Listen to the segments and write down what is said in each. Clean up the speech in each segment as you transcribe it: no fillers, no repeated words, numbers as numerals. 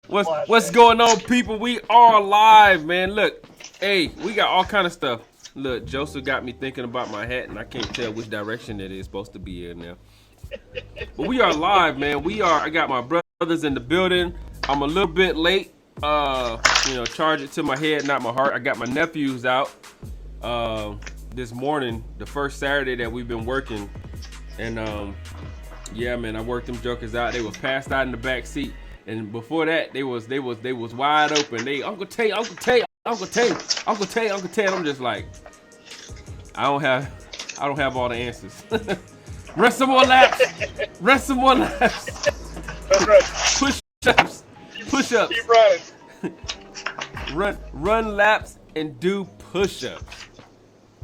What's going on, people? We are live, man. Look, hey, we got all kind of stuff. Look, Joseph got me thinking about my hat, and I can't tell which direction it is supposed to be in now. But we are live, man. I got my brothers in the building. I'm a little bit late. Charge it to my head, not my heart. I got my nephews out this morning, the first Saturday that we've been working, and yeah, man, I worked them jokers out. They was passed out in the back seat. And before that, they was wide open. They Uncle Tay. I'm just like, I don't have all the answers. Run some more laps. Push-ups. Keep running. Run laps and do push-ups.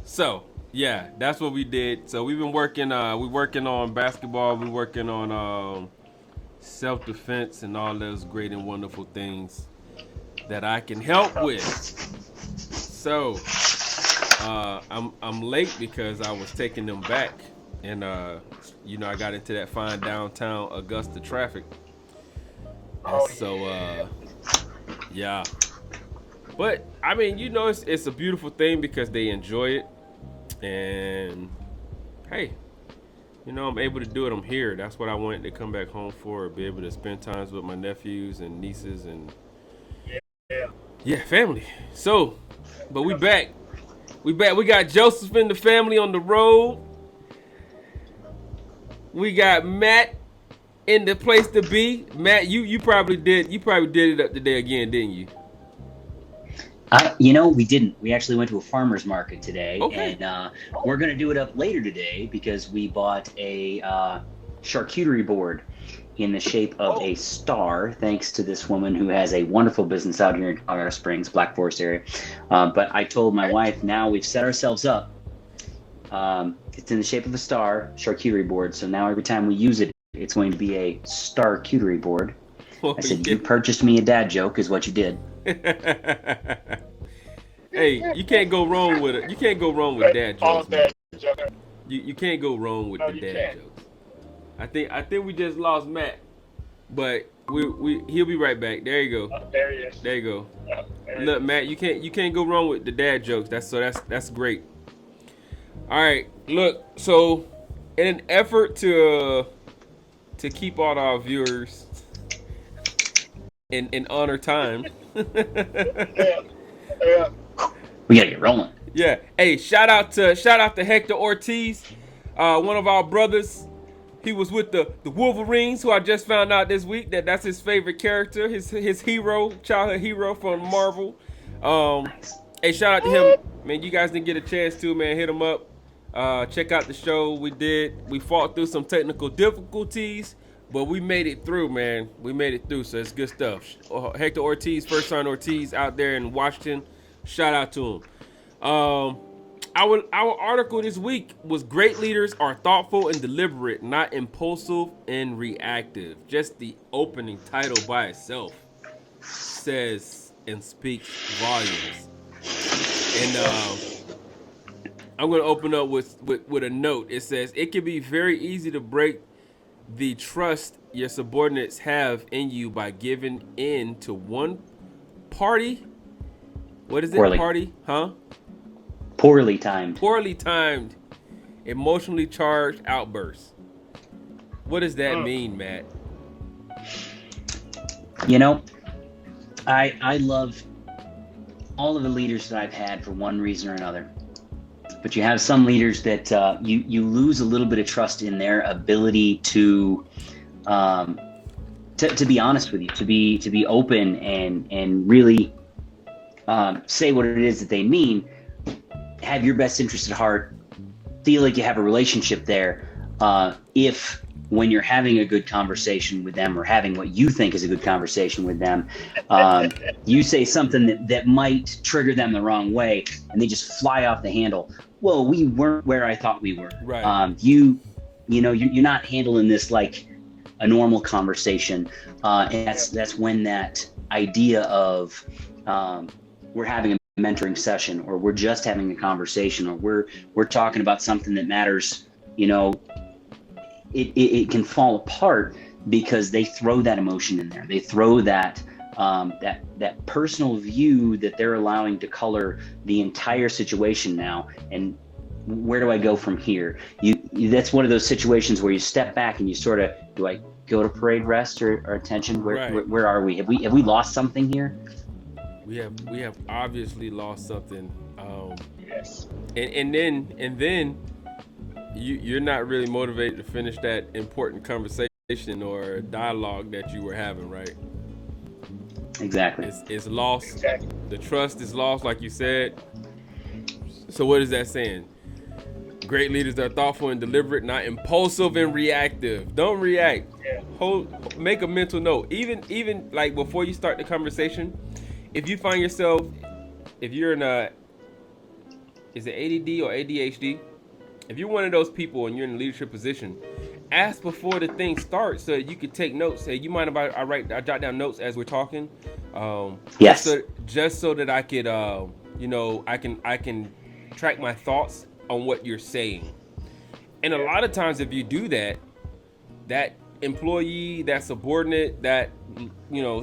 So yeah, that's what we did. So we've been working. We working on basketball. We working on self-defense and all those great and wonderful things that I can help with. So I'm late because I was taking them back, and I got into that fine downtown Augusta traffic. Yeah. But I mean, it's a beautiful thing because they enjoy it, and hey, I'm able to do it. I'm here. That's what I wanted to come back home for. Be able to spend times with my nephews and nieces and family. So, but we back. We got Joseph and the family on the road. We got Matt in the place to be. Matt, you probably did it up today again, didn't you? We didn't. We actually went to a farmer's market today, okay. And we're going to do it up later today because we bought a charcuterie board in the shape of a star, thanks to this woman who has a wonderful business out here in Colorado Springs, Black Forest area. But I told my wife, now we've set ourselves up. It's in the shape of a star, charcuterie board. So now every time we use it, it's going to be a star-cuterie board. I said, You purchased me a dad joke is what you did. Hey, you can't go wrong with it. You can't go wrong with dad jokes, man. You can't go wrong with the dad jokes. I think we just lost Matt, but he'll be right back. There you go. There he is. There you go. Look, Matt, you can't go wrong with the dad jokes. That's great. All right, look. So, in an effort to keep all our viewers in honor time. Yeah. We gotta get rolling. Yeah. Hey, shout out to Hector Courties, one of our brothers. He was with the Wolverines, who I just found out this week that's his favorite character, his hero, childhood hero from Marvel. Hey, shout out to him, man. You guys didn't get a chance to, man. Hit him up. Check out the show. We fought through some technical difficulties, but we made it through, man. We made it through, so it's good stuff. Hector Courties, First Son Ortiz out there in Washington. Shout out to him. Our article this week was great leaders are thoughtful and deliberate, not impulsive and reactive. Just the opening title by itself says and speaks volumes. And I'm going to open up with a note. It says, it can be very easy to break the trust your subordinates have in you by giving in to one party. What is it? Poorly. Party? Huh? Poorly timed, emotionally charged outbursts. What does that mean, Matt? I love all of the leaders that I've had for one reason or another. But you have some leaders that you lose a little bit of trust in their ability to be honest with you, to be open and really say what it is that they mean, have your best interest at heart, feel like you have a relationship there. If when you're having a good conversation with them or having what you think is a good conversation with them, you say something that might trigger them the wrong way and they just fly off the handle. Well, we weren't where I thought we were. Right. You're not handling this like a normal conversation. And that's when that idea of we're having a mentoring session, or we're just having a conversation, or we're talking about something that matters, it can fall apart because they throw that emotion in there. They throw that that personal view that they're allowing to color the entire situation now. And where do I go from here? That's one of those situations where you step back and you sort of, do I go to parade rest or attention? Where are we? Have we lost something here? We have obviously lost something. Yes. And then you're not really motivated to finish that important conversation or dialogue that you were having, right? Exactly. It's lost. Exactly. The trust is lost, like you said. So what is that saying? Great leaders are thoughtful and deliberate, not impulsive and reactive. Don't react. Yeah. Make a mental note. Even like before you start the conversation, if you find yourself, if you're in is it ADD or ADHD? If you're one of those people and you're in a leadership position, ask before the thing starts so that you can take notes. Say, you mind if I jot down notes as we're talking? Yes. Just so that I could, I can track my thoughts on what you're saying. And a lot of times if you do that, that employee, that subordinate, that,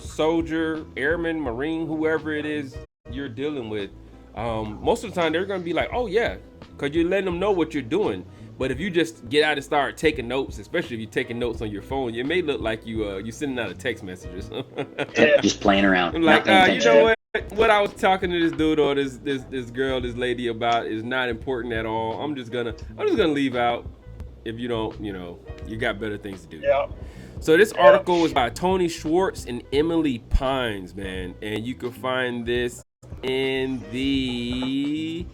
soldier, airman, Marine, whoever it is you're dealing with, most of the time they're going to be like, oh yeah, because you're letting them know what you're doing. But if you just get out and start taking notes, especially if you're taking notes on your phone, it may look like you sending out a text message or something. Just playing around. Like, you know what? What I was talking to this dude or this girl, this lady about is not important at all. I'm just gonna leave out. If you don't, you got better things to do. Yeah. So this article was by Tony Schwartz and Emily Pines, man, and you can find this in the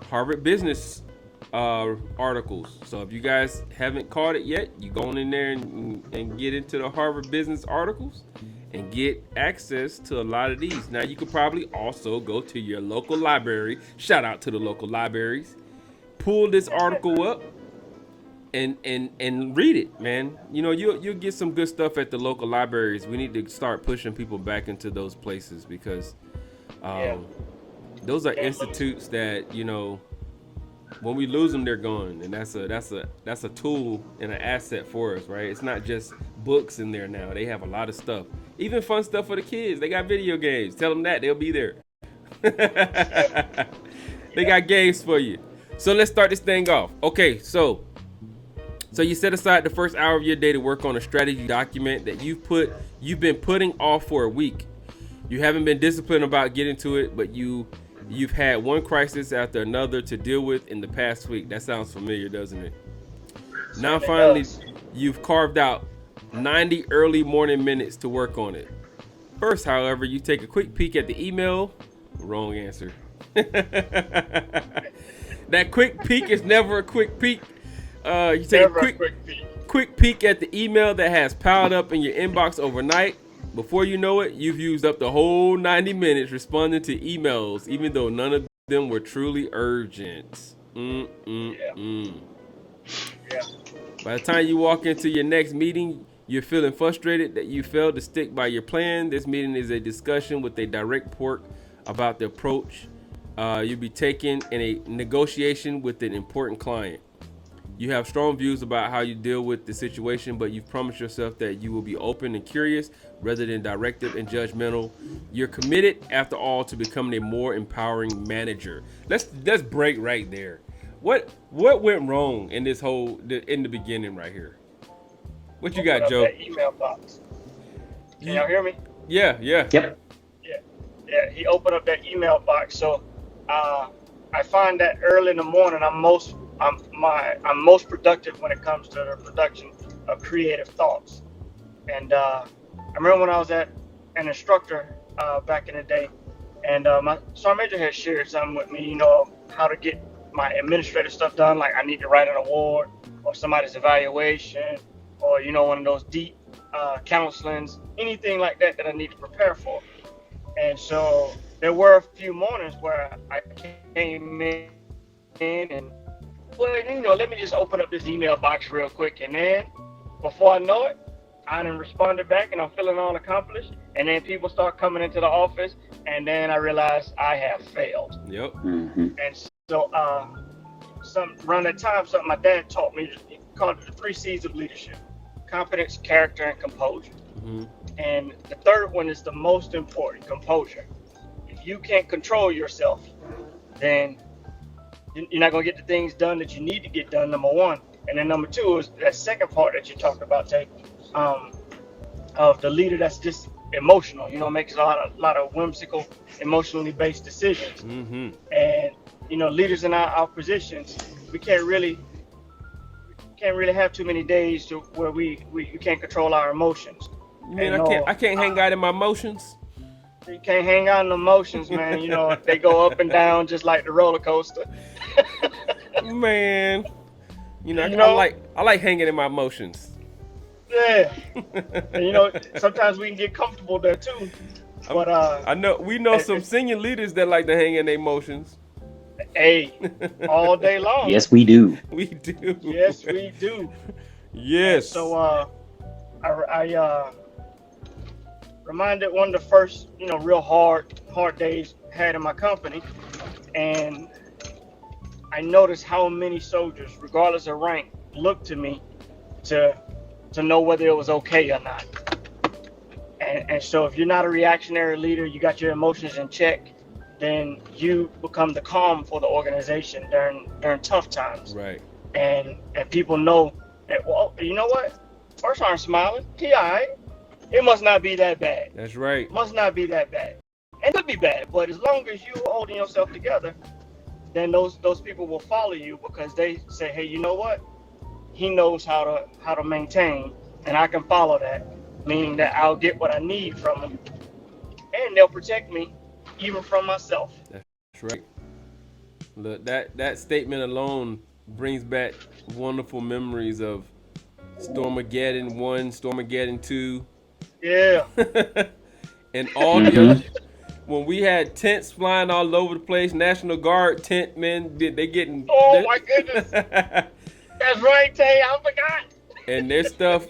Harvard Business articles. So if you guys haven't caught it yet, you go in there and get into the Harvard Business articles and get access to a lot of these. Now you could probably also go to your local library. Shout out to the local libraries. Pull this article up and read it, man. You'll get some good stuff at the local libraries. We need to start pushing people back into those places because those are institutes that, when we lose them, they're gone, and that's a tool and an asset for us, right? It's not just books in there now. They have a lot of stuff, even fun stuff for the kids. They got video games. Tell them that, they'll be there. They got games for you. So let's start this thing off. Okay, so you set aside the first hour of your day to work on a strategy document that you've been putting off for a week. You haven't been disciplined about getting to it, but you've had one crisis after another to deal with in the past week. That sounds familiar, doesn't it? Now finally, you've carved out 90 early morning minutes to work on it. First, however, you take a quick peek at the email. Wrong answer. That quick peek is never a quick peek. You take a quick peek at the email that has piled up in your inbox overnight. Before you know it, you've used up the whole 90 minutes responding to emails, even though none of them were truly urgent. Yeah. By the time you walk into your next meeting, you're feeling frustrated that you failed to stick by your plan. This meeting is a discussion with a direct report about the approach you'll be taking in a negotiation with an important client. You have strong views about how you deal with the situation, but you've promised yourself that you will be open and curious rather than directive and judgmental. You're committed, after all, to becoming a more empowering manager. Let's break right there. What went wrong in this in the beginning right here? What you got, Joe? That email box. Can y'all hear me? Yeah. Yep. Yeah. He opened up that email box. So I find that early in the morning, I'm most productive when it comes to the production of creative thoughts. And I remember when I was an instructor back in the day, and my sergeant major had shared something with me, how to get my administrative stuff done. Like I need to write an award or somebody's evaluation or, one of those deep counselings, anything like that I need to prepare for. And so there were a few mornings where I came in and, let me just open up this email box real quick. And then before I know it, I done responded back and I'm feeling all accomplished. And then people start coming into the office and then I realize I have failed. Yep. Mm-hmm. And so around that time, something my dad taught me, he called it the 3 C's of leadership: competence, character, and composure. Mm-hmm. And the third one is the most important, composure. If you can't control yourself, then you're not going to get the things done that you need to get done, number one. And then number two is that second part that you talked about, Tay, of the leader that's just emotional, makes a lot of whimsical, emotionally based decisions. Mm-hmm. And, leaders in our positions, we can't really have too many days to where we can't control our emotions. You mean I can't hang out in my emotions? You can't hang out in emotions, man. They go up and down just like the roller coaster. Man, I like hanging in my emotions. Yeah. And, sometimes we can get comfortable there too. But I know we know some senior leaders that like to hang in their emotions. Hey, all day long. Yes, we do. We do. Yes, we do. Yes. And so I reminded one of the first, real hard days I had in my company, and I noticed how many soldiers, regardless of rank, looked to me to know whether it was okay or not. And so if you're not a reactionary leader, you got your emotions in check, then you become the calm for the organization during tough times. Right. And people know that, well, you know what? First Sergeant smiling, he all right. It must not be that bad. That's right. Must not be that bad. It could be bad, but as long as you holding yourself together, then those people will follow you because they say, hey, you know what? He knows how to maintain, and I can follow that, meaning that I'll get what I need from him, and they'll protect me even from myself. That's right. Look, that statement alone brings back wonderful memories of Stormageddon 1, Stormageddon 2. Yeah. And all the other, when we had tents flying all over the place, National Guard tent men, they getting. Oh my goodness. That's right, Tay. I forgot. And their stuff,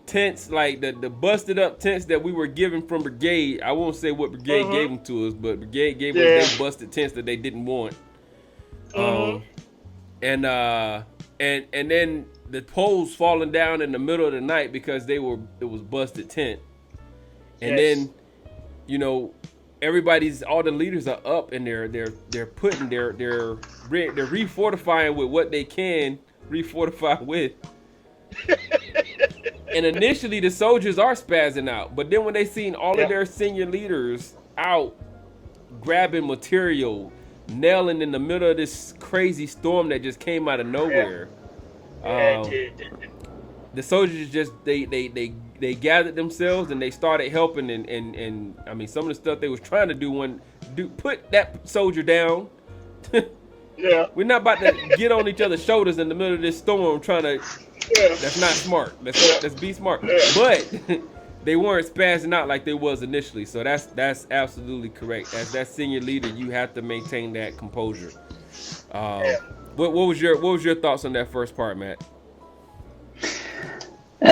tents like the busted up tents that we were given from brigade. I won't say what brigade gave them to us, but brigade gave us their busted tents that they didn't want. And then the poles falling down in the middle of the night because it was busted tent. And then, all the leaders are up and they're putting they're refortifying with what they can refortify with. And initially the soldiers are spazzing out, but then when they seen all of their senior leaders out grabbing material, nailing in the middle of this crazy storm that just came out of nowhere, the soldiers just they gathered themselves and they started helping and I mean some of the stuff they was trying to do put that soldier down. Yeah. We're not about to get on each other's shoulders in the middle of this storm trying to. That's not smart. Let's be smart. But they weren't spazzing out like they was initially. So that's absolutely correct. As that senior leader, you have to maintain that composure. What was your thoughts on that first part, Matt?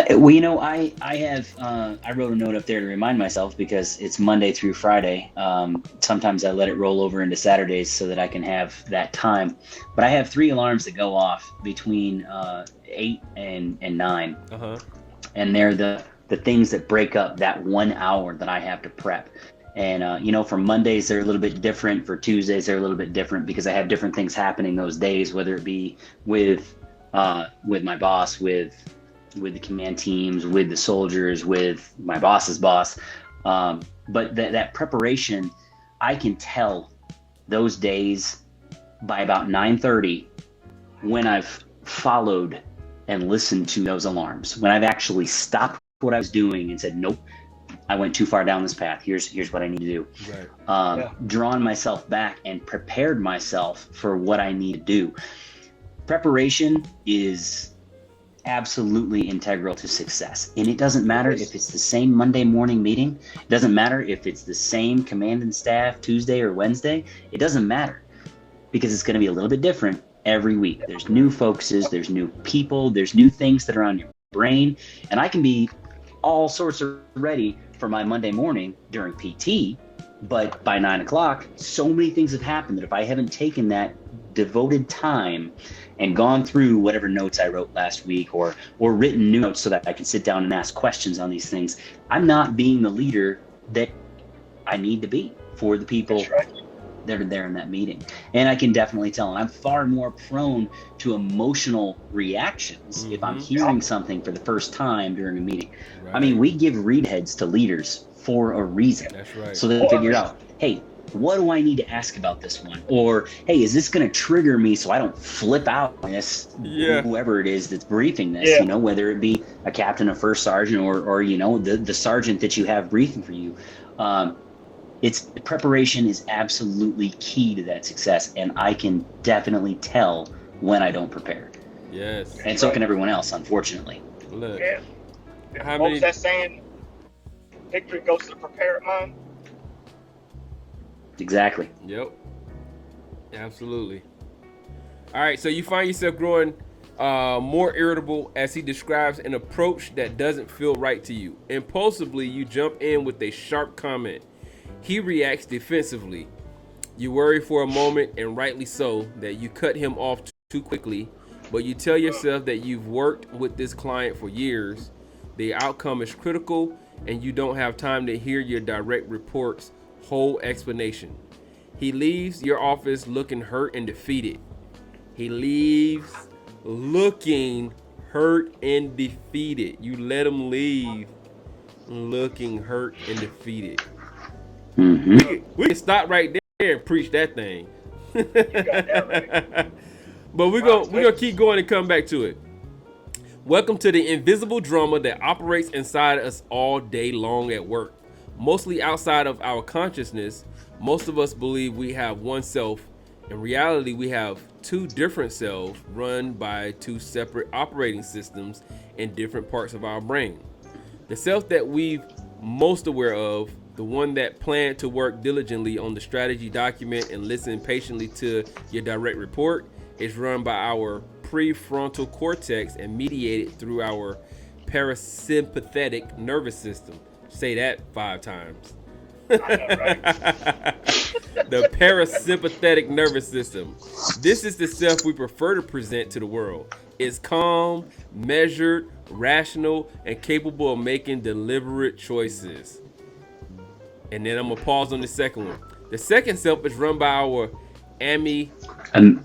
Well, I wrote a note up there to remind myself because it's Monday through Friday. Sometimes I let it roll over into Saturdays so that I can have that time. But I have 3 alarms that go off between 8 and 9. And they're the things that break up that 1 hour that I have to prep. And, for Mondays, they're a little bit different. For Tuesdays, they're a little bit different because I have different things happening those days, whether it be with my boss, with the command teams, with the soldiers, with my boss's boss. But that preparation, I can tell those days by about 9:30 when I've followed and listened to those alarms, when I've actually stopped what I was doing and said, nope, I went too far down this path. Here's what I need to do. Right. Drawn myself back and prepared myself for what I need to do. Preparation is absolutely integral to success. And it doesn't matter if it's the same Monday morning meeting. It doesn't matter if it's the same command and staff Tuesday or Wednesday. It doesn't matter because it's going to be a little bit different every week. There's new focuses, there's new people, there's new things that are on your brain. And I can be all sorts of ready for my Monday morning during PT, but by 9 o'clock, so many things have happened that if I haven't taken that devoted time and gone through whatever notes I wrote last week or written new notes so that I can sit down and ask questions on these things, I'm not being the leader that I need to be for the people that are there in that meeting. And I can definitely tell, and I'm far more prone to emotional reactions if I'm hearing something for the first time during a meeting. Right. I mean, we give read heads to leaders for a reason. That's right. So they figure out, hey, what do I need to ask about this one? Or, hey, is this going to trigger me so I don't flip out on this, whoever it is that's briefing this, you know, whether it be a captain, a first sergeant, or you know, the sergeant that you have briefing for you. Preparation is absolutely key to that success, and I can definitely tell when I don't prepare. Yes. And so can everyone else, unfortunately. Look. Yeah. Folks, that saying, victory goes to the prepared mind. Exactly. Yep. Absolutely. All right, so you find yourself growing more irritable as he describes an approach that doesn't feel right to you. Impulsively, you jump in with a sharp comment. He reacts defensively. You worry for a moment, and rightly so, that you cut him off too quickly, but you tell yourself that you've worked with this client for years, the outcome is critical, and you don't have time to hear your direct report's whole explanation. He leaves your office looking hurt and defeated. He leaves looking hurt and defeated. You let him leave looking hurt and defeated. We can stop right there and preach that thing. You got that right. But we're gonna keep going and come back to it. Welcome to the invisible drama that operates inside us all day long at work. Mostly outside of our consciousness, most of us believe we have one self. In reality, we have two different selves run by two separate operating systems in different parts of our brain. The self that we've most aware of, the one that planned to work diligently on the strategy document and listen patiently to your direct report, is run by our prefrontal cortex and mediated through our parasympathetic nervous system. Say that 5 times. I know, right? The parasympathetic nervous system. This is the self we prefer to present to the world. It's calm, measured, rational, and capable of making deliberate choices. And then I'm gonna pause on the second one. The second self is run by our amygdala,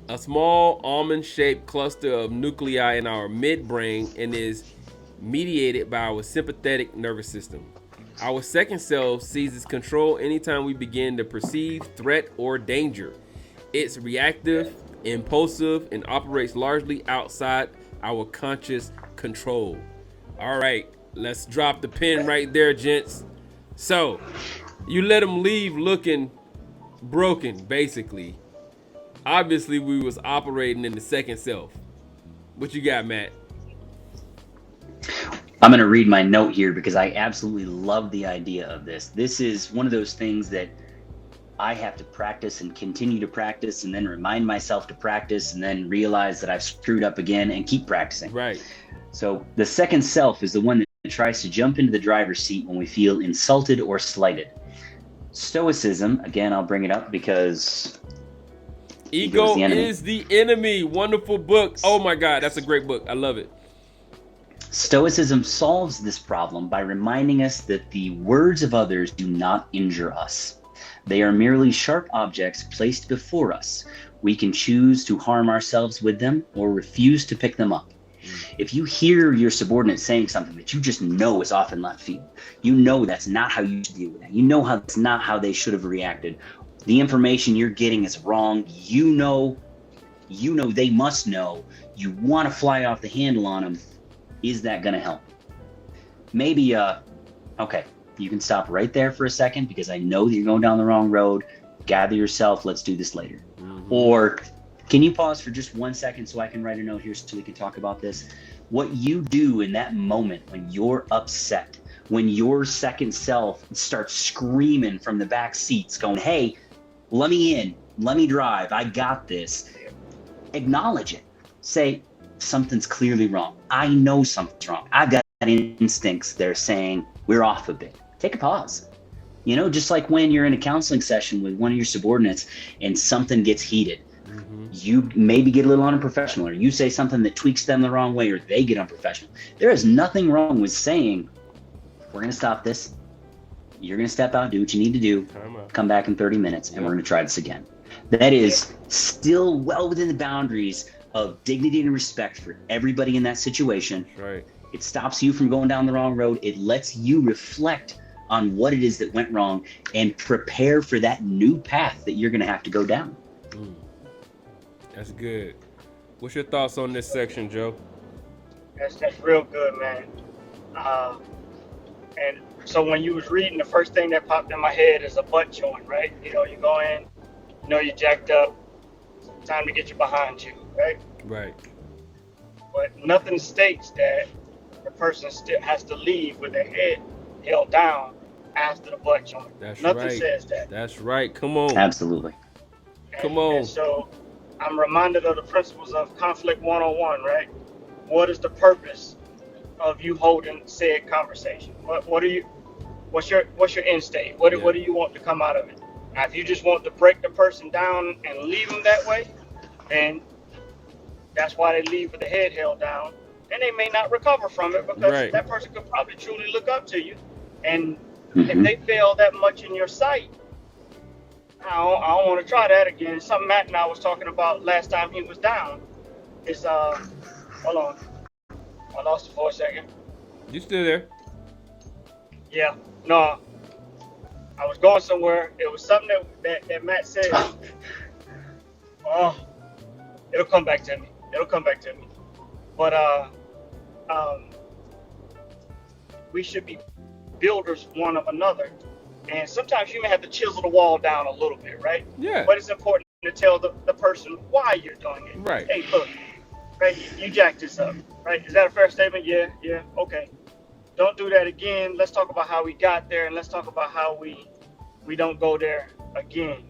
a small almond-shaped cluster of nuclei in our midbrain, and is mediated by our sympathetic nervous system. Our second self seizes control anytime we begin to perceive threat or danger. It's reactive, impulsive, and operates largely outside our conscious control. All right, let's drop the pin right there, gents. So, you let him leave looking broken, basically. Obviously, we was operating in the second self. What you got, Matt? I'm going to read my note here because I absolutely love the idea of this. This is one of those things that I have to practice and continue to practice, and then remind myself to practice, and then realize that I've screwed up again and keep practicing. Right. So the second self is the one that tries to jump into the driver's seat when we feel insulted or slighted. Stoicism, again, I'll bring it up because Ego is the enemy. Wonderful book. Oh my God, that's a great book. I love it. Stoicism solves this problem by reminding us that the words of others do not injure us. They are merely sharp objects placed before us. We can choose to harm ourselves with them or refuse to pick them up. If you hear your subordinate saying something that you just know is off in left field, you know that's not how you should deal with that. You know that's not how they should have reacted. The information you're getting is wrong. You know they must know. You want to fly off the handle on them. Is that going to help? Maybe, okay, you can stop right there for a second because I know that you're going down the wrong road. Gather yourself. Let's do this later. Or can you pause for just 1 second so I can write a note here so we can talk about this? What you do in that moment when you're upset, when your second self starts screaming from the back seats going, hey, let me in, let me drive, I got this. Acknowledge it. Say, something's clearly wrong. I know something's wrong. I've got instincts that are saying we're off a bit. Take a pause. You know, just like when you're in a counseling session with one of your subordinates and something gets heated, you maybe get a little unprofessional, or you say something that tweaks them the wrong way, or they get unprofessional. There is nothing wrong with saying, we're going to stop this. You're going to step out, do what you need to do, come back in 30 minutes, and we're going to try this again. That is still well within the boundaries of dignity and respect for everybody in that situation. Right. It stops you from going down the wrong road. It lets you reflect on what it is that went wrong and prepare for that new path that you're going to have to go down. That's good. What's your thoughts on this section, Joe? That's real good, man. And so when you was reading, the first thing that popped in my head is a butt joint, right? You know, you go in, you know, you're jacked up, time to get you behind you, right? Right. But nothing states that the person still has to leave with their head held down after the butt joint. That's Nothing right. says that. That's right. Come on. Absolutely. Come on. And so I'm reminded of the principles of conflict 101, right? What is the purpose of you holding said conversation? What's your end state? What do you want to come out of it? Now, if you just want to break the person down and leave them that way, then that's why they leave with the head held down, and they may not recover from it because that person could probably truly look up to you. And if they fail that much in your sight, I don't want to try that again. Something Matt and I was talking about last time he was down is, hold on. I lost it for a second. You still there? Yeah. No. I was going somewhere. It was something that Matt said. Oh, it'll come back to me. But we should be builders one of another. And sometimes you may have to chisel the wall down a little bit, right? Yeah. But it's important to tell the person why you're doing it. Right. Hey, look, right, you jacked this up, right? Is that a fair statement? Yeah, okay. Don't do that again. Let's talk about how we got there, and let's talk about how we don't go there again.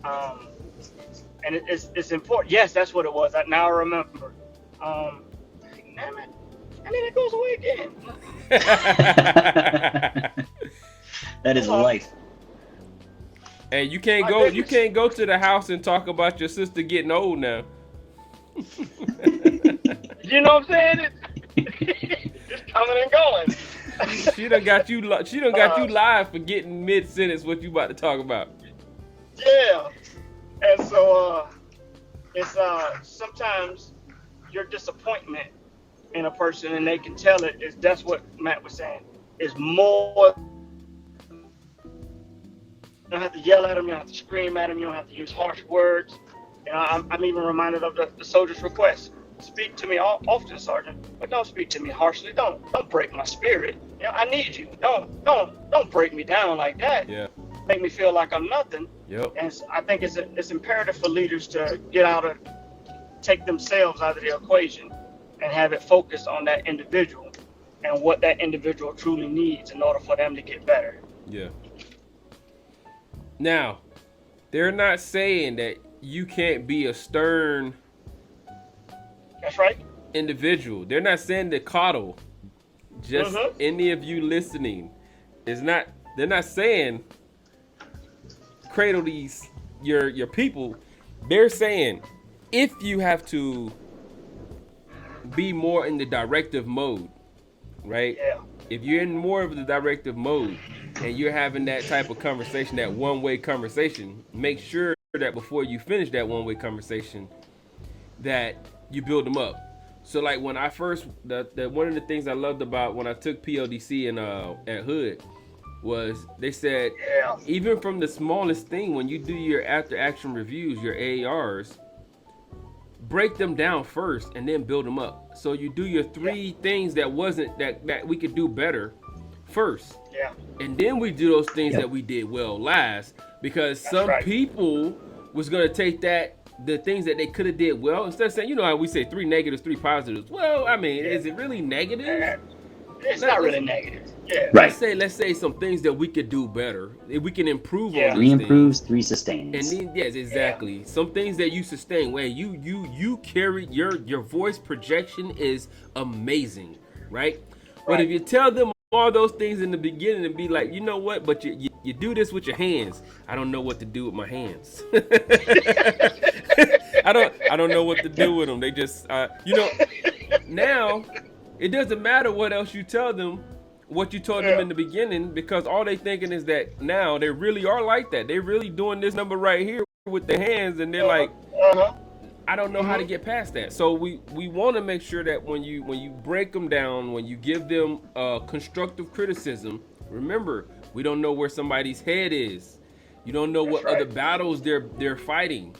And it's important. Yes, that's what it was. Now I remember. Damn it. And then it goes away again. That is life. Hey, you can't go to the house and talk about your sister getting old now. You know what I'm saying? It's coming and going. She done got you live for getting mid-sentence what you about to talk about. Yeah. And so it's sometimes your disappointment in a person, and they can tell it, that's what Matt was saying, is more. You don't have to yell at them, you don't have to scream at them, you don't have to use harsh words. You know, I'm even reminded of the soldier's request. Speak to me often, Sergeant, but don't speak to me harshly. Don't break my spirit. You know, I need you. Don't break me down like that. Yeah. Make me feel like I'm nothing. Yep. And I think it's imperative for leaders to take themselves out of the equation and have it focused on that individual and what that individual truly needs in order for them to get better. Yeah. Now, they're not saying that you can't be a stern That's right. individual. They're not saying to coddle. Just any of you listening, they're not saying cradle these your people. They're saying if you have to be more in the directive mode, right? Yeah. If you're in more of the directive mode and you're having that type of conversation, that one-way conversation, make sure that before you finish that one-way conversation that you build them up. So like when I first, one of the things I loved about when I took PLDC at Hood was they said, even from the smallest thing, when you do your after action reviews, your AARs, break them down first and then build them up. So you do your three things that we could do better first. Yeah. And then we do those things that we did well last, because some people was going to take the things that they could have did well, instead of saying, you know how we say 3 negatives, 3 positives. Well, I mean, is it really negative? It's not really negative. Yeah. Right. Let's say some things that we could do better. If we can improve on 3 these improves, things. 3 sustains. And then, yes, exactly. Yeah. Some things that you sustain, where you carry your voice projection is amazing, right? But if you tell them all those things in the beginning and be like, you know what, but you do this with your hands. I don't know what to do with my hands. I don't know what to do with them. They just, now it doesn't matter what else you tell them, what you told them in the beginning, because all they thinking is that now they really are like that. They really doing this number right here with the hands, and they're like, I don't know how to get past that. So we want to make sure that when you break them down, when you give them constructive criticism, remember, we don't know where somebody's head is. You don't know what other battles they're fighting.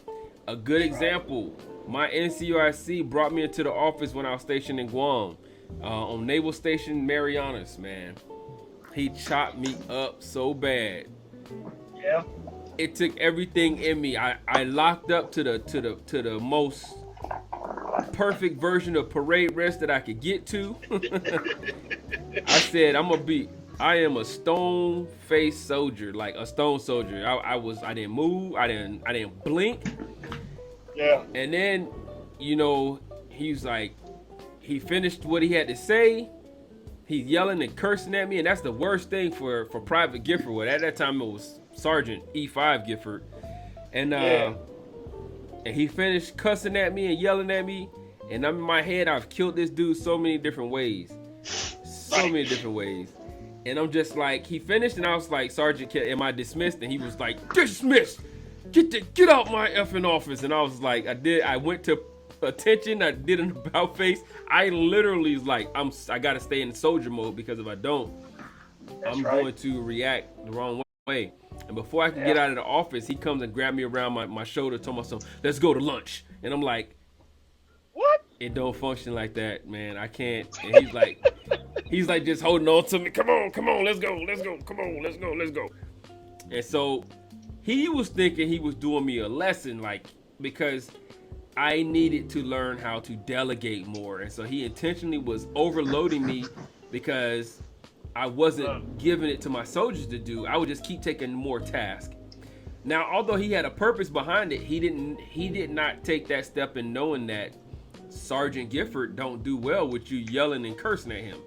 A good example, my NCOIC brought me into the office when I was stationed in Guam, on Naval Station Marianas, man. He chopped me up so bad. Yeah. It took everything in me. I locked up to the most perfect version of parade rest that I could get to. I said, I am a stone-faced soldier, like a stone soldier. I didn't move, I didn't blink. Yeah. And then, he was like, he finished what he had to say. He's yelling and cursing at me, and that's the worst thing for Private Gifford. Well, at that time it was Sergeant E5 Gifford. And and he finished cussing at me and yelling at me, and I'm in my head, I've killed this dude so many different ways. And I'm just like, he finished, and I was like, Sergeant, am I dismissed? And he was like, dismissed. Get out my effing office. And I was like, I went to attention, I did an about face. I literally was like, I gotta stay in soldier mode, because if I don't, I'm going to react the wrong way. And before I can get out of the office, he comes and grabbed me around my shoulder, told me, let's go to lunch. And I'm like, what? It don't function like that, man. I can't. And he's like just holding on to me. Come on, let's go. Come on, let's go. And so he was thinking he was doing me a lesson, like, because I needed to learn how to delegate more. And so he intentionally was overloading me because I wasn't giving it to my soldiers to do. I would just keep taking more tasks. Now, although he had a purpose behind it, he did not take that step in knowing that Sergeant Gifford don't do well with you yelling and cursing at him.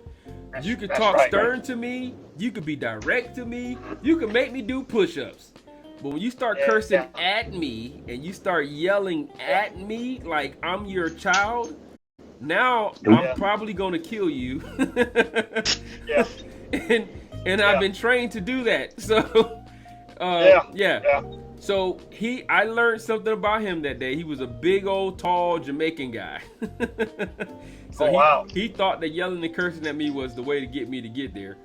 You could talk stern to me, you could be direct to me, you could make me do push-ups. But when you start cursing at me and you start yelling at me like I'm your child, now I'm probably gonna kill you. And I've been trained to do that. So So I learned something about him that day. He was a big old tall Jamaican guy. So he thought that yelling and cursing at me was the way to get me to get there.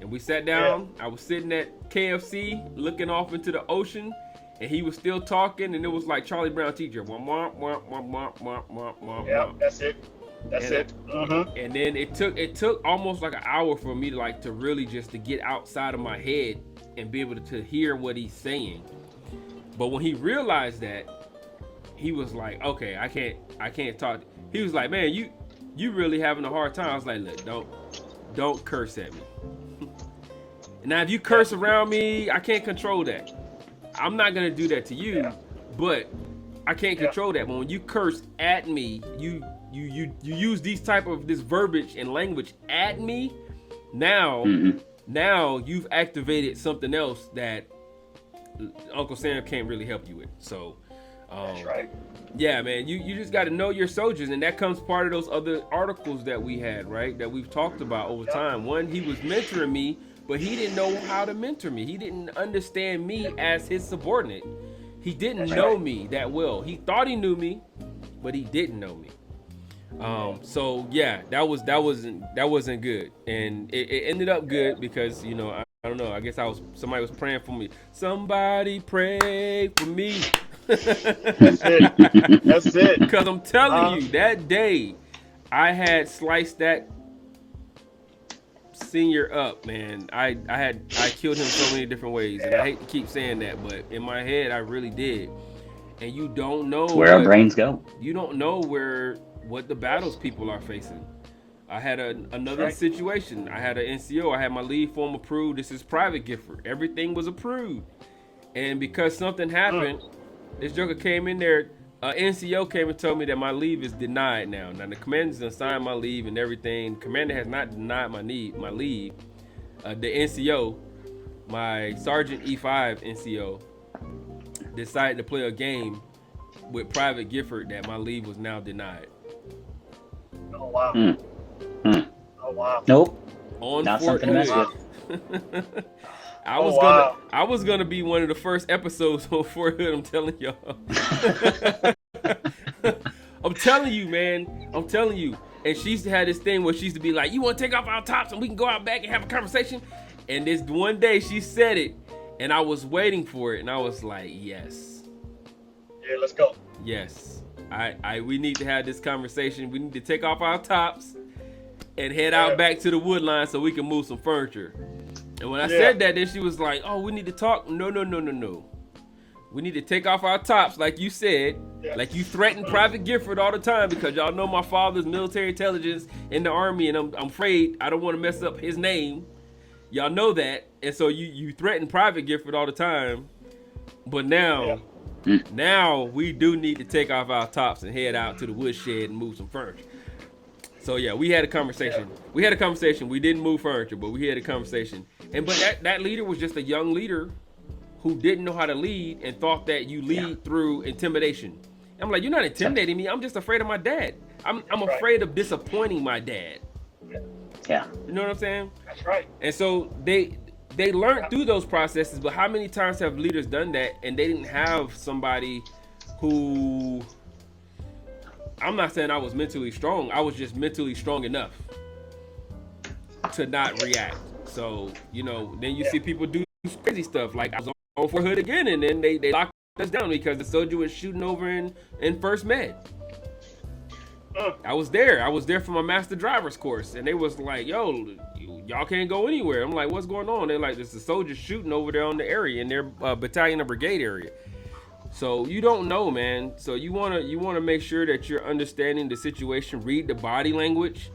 And we sat down. I was sitting at KFC looking off into the ocean, and he was still talking, and it was like Charlie Brown teacher. Yeah, that's it. That's it. And then it took almost like an hour for me to really just to get outside of my head and be able to hear what he's saying. But when he realized that, he was like, okay, I can't talk. He was like, man, you really having a hard time. I was like, look, don't curse at me. Now, if you curse around me, I can't control that. I'm not gonna do that to you, but I can't control that. But when you curse at me, you use this verbiage and language at me. Now you've activated something else that Uncle Sam can't really help you with. So, that's right. Yeah, man, you just got to know your soldiers, and that comes part of those other articles that we had, right? That we've talked about over time. One, he was mentoring me, but he didn't know how to mentor me. He didn't understand me as his subordinate. He didn't know me that well. He thought he knew me, but he didn't know me. So yeah, that wasn't good, and it ended up good because I don't know. I guess somebody was praying for me. Somebody pray for me. That's it. Because I'm telling you, that day I had sliced that senior up, man. I killed him so many different ways, and I hate to keep saying that, but in my head I really did. And you don't know where our brains go. You don't know what the battles people are facing. I had another situation. I had an NCO. I had my leave form approved. This is Private Gifford. Everything was approved. And because something happened, this joker came in there. NCO came and told me that my leave is denied now. Now the commander's assigned my leave and everything. Commander has not denied my leave. The NCO, my Sergeant E5 NCO decided to play a game with Private Gifford that my leave was now denied. Oh wow. Oh wow. Nope. On Not Fort something to mess Hood. with. I was gonna be one of the first episodes on Fort Hood. I'm telling y'all. I'm telling you, man. I'm telling you. And she used to have this thing where she used to be like, "You want to take off our tops and we can go out back and have a conversation?" And this one day she said it, and I was waiting for it, and I was like, "Yes, Yeah, let's go. yes. We need to have this conversation. We need to take off our tops and head out back to the wood line so we can move some furniture." And when I said that, then she was like, "Oh, we need to talk." No. We need to take off our tops, like you said, like you threaten Private Gifford all the time, because y'all know my father's military intelligence in the Army, and I'm afraid I don't want to mess up his name. Y'all know that, and so you threaten Private Gifford all the time. But now we do need to take off our tops and head out to the woodshed and move some furniture. So yeah, we had a conversation. We had a conversation. We didn't move furniture, but we had a conversation. But that leader was just a young leader who didn't know how to lead and thought that you lead through intimidation. I'm like, you're not intimidating me. I'm just afraid of my dad. I'm afraid of disappointing my dad. Yeah. You know what I'm saying? That's right. And so they learned through those processes, but how many times have leaders done that and they didn't have somebody who, I'm not saying I was mentally strong, I was just mentally strong enough to not react. So, then you see people do crazy stuff. Like I was on Fort Hood again, and then they locked us down because the soldier was shooting over in First Med. I was there for my master driver's course, and they was like, "Yo, y'all can't go anywhere." I'm like, "What's going on?" They're like, "There's a soldier shooting over there on the area in their battalion or brigade area." So you don't know, man. So you wanna make sure that you're understanding the situation. Read the body language,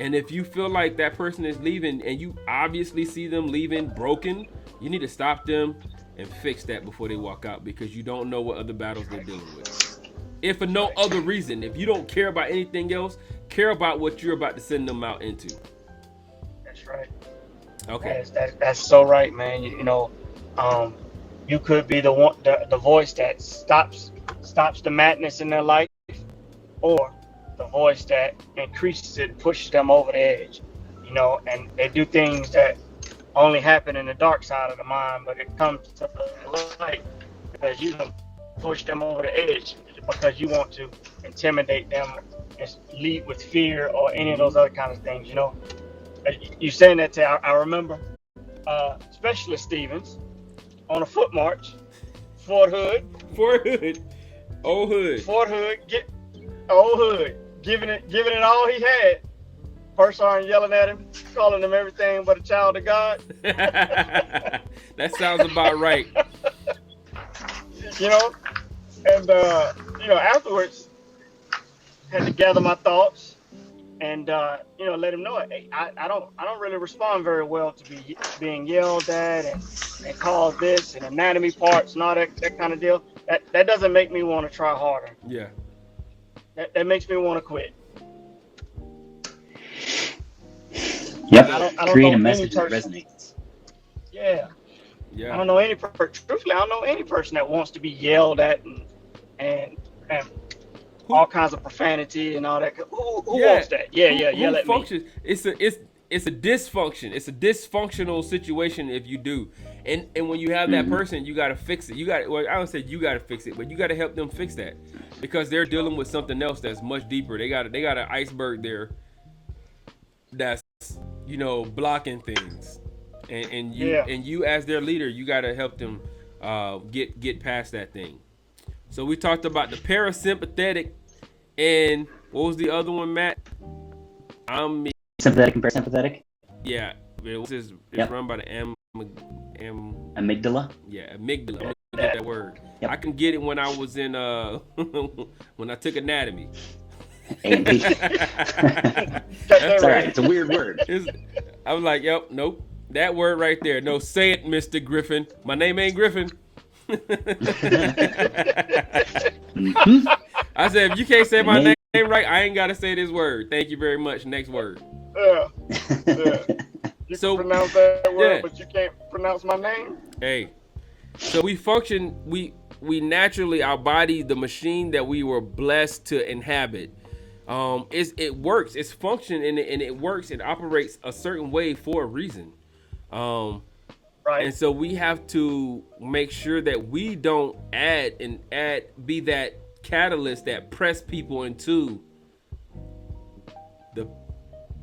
and if you feel like that person is leaving, and you obviously see them leaving broken, you need to stop them and fix that before they walk out, because you don't know what other battles they're dealing with. If for no other reason, if you don't care about anything else, care about what you're about to send them out into. That's right. Okay. That's so right, man. You could be the one, the voice that stops the madness in their life, or the voice that increases it, pushes them over the edge. And they do things that only happen in the dark side of the mind, but it comes to the light because you can push them over the edge, because you want to intimidate them and lead with fear or any of those other kind of things. You saying that I remember Specialist Stevens on a foot march, Fort Hood, Old Hood, Fort Hood, Old Hood, giving it all he had. First sergeant yelling at him, calling him everything but a child of God. That sounds about right. And afterwards, had to gather my thoughts and let him know, hey, I don't really respond very well to being yelled at and called this and anatomy parts and all that kind of deal. That doesn't make me want to try harder. Yeah. That makes me want to quit. Yep. I don't Create know a message that person, resonates. Yeah. Yeah. I don't know truthfully, I don't know any person that wants to be yelled at and all kinds of profanity and all that. Who wants that? Yell at me. It's a dysfunction. It's a dysfunctional situation if you do. And when you have that person, you gotta fix it. I don't say you gotta fix it, but you gotta help them fix that, because they're dealing with something else that's much deeper. They got an iceberg there that's blocking things. And you as their leader, you gotta help them get past that thing. So we talked about the parasympathetic, and what was the other one, Matt? Sympathetic and parasympathetic. Yeah, it's run by the amygdala. Yeah, amygdala. I'm gonna get that word. Yep. I can get it when I was in when I took anatomy. A&P. It's all right. It's a weird word. I was like, nope. That word right there. No, say it, Mr. Griffin. My name ain't Griffin. I said, if you can't say my name right, I ain't got to say this word. Thank you very much. Next word. Yeah. You So, can pronounce that word, yeah. but you can't pronounce my name. Hey, so we function. We naturally, our body, the machine that we were blessed to inhabit, it works. It's functioning and it works. It operates a certain way for a reason. Um, Right. and so we have to make sure that we don't be that catalyst that press people into the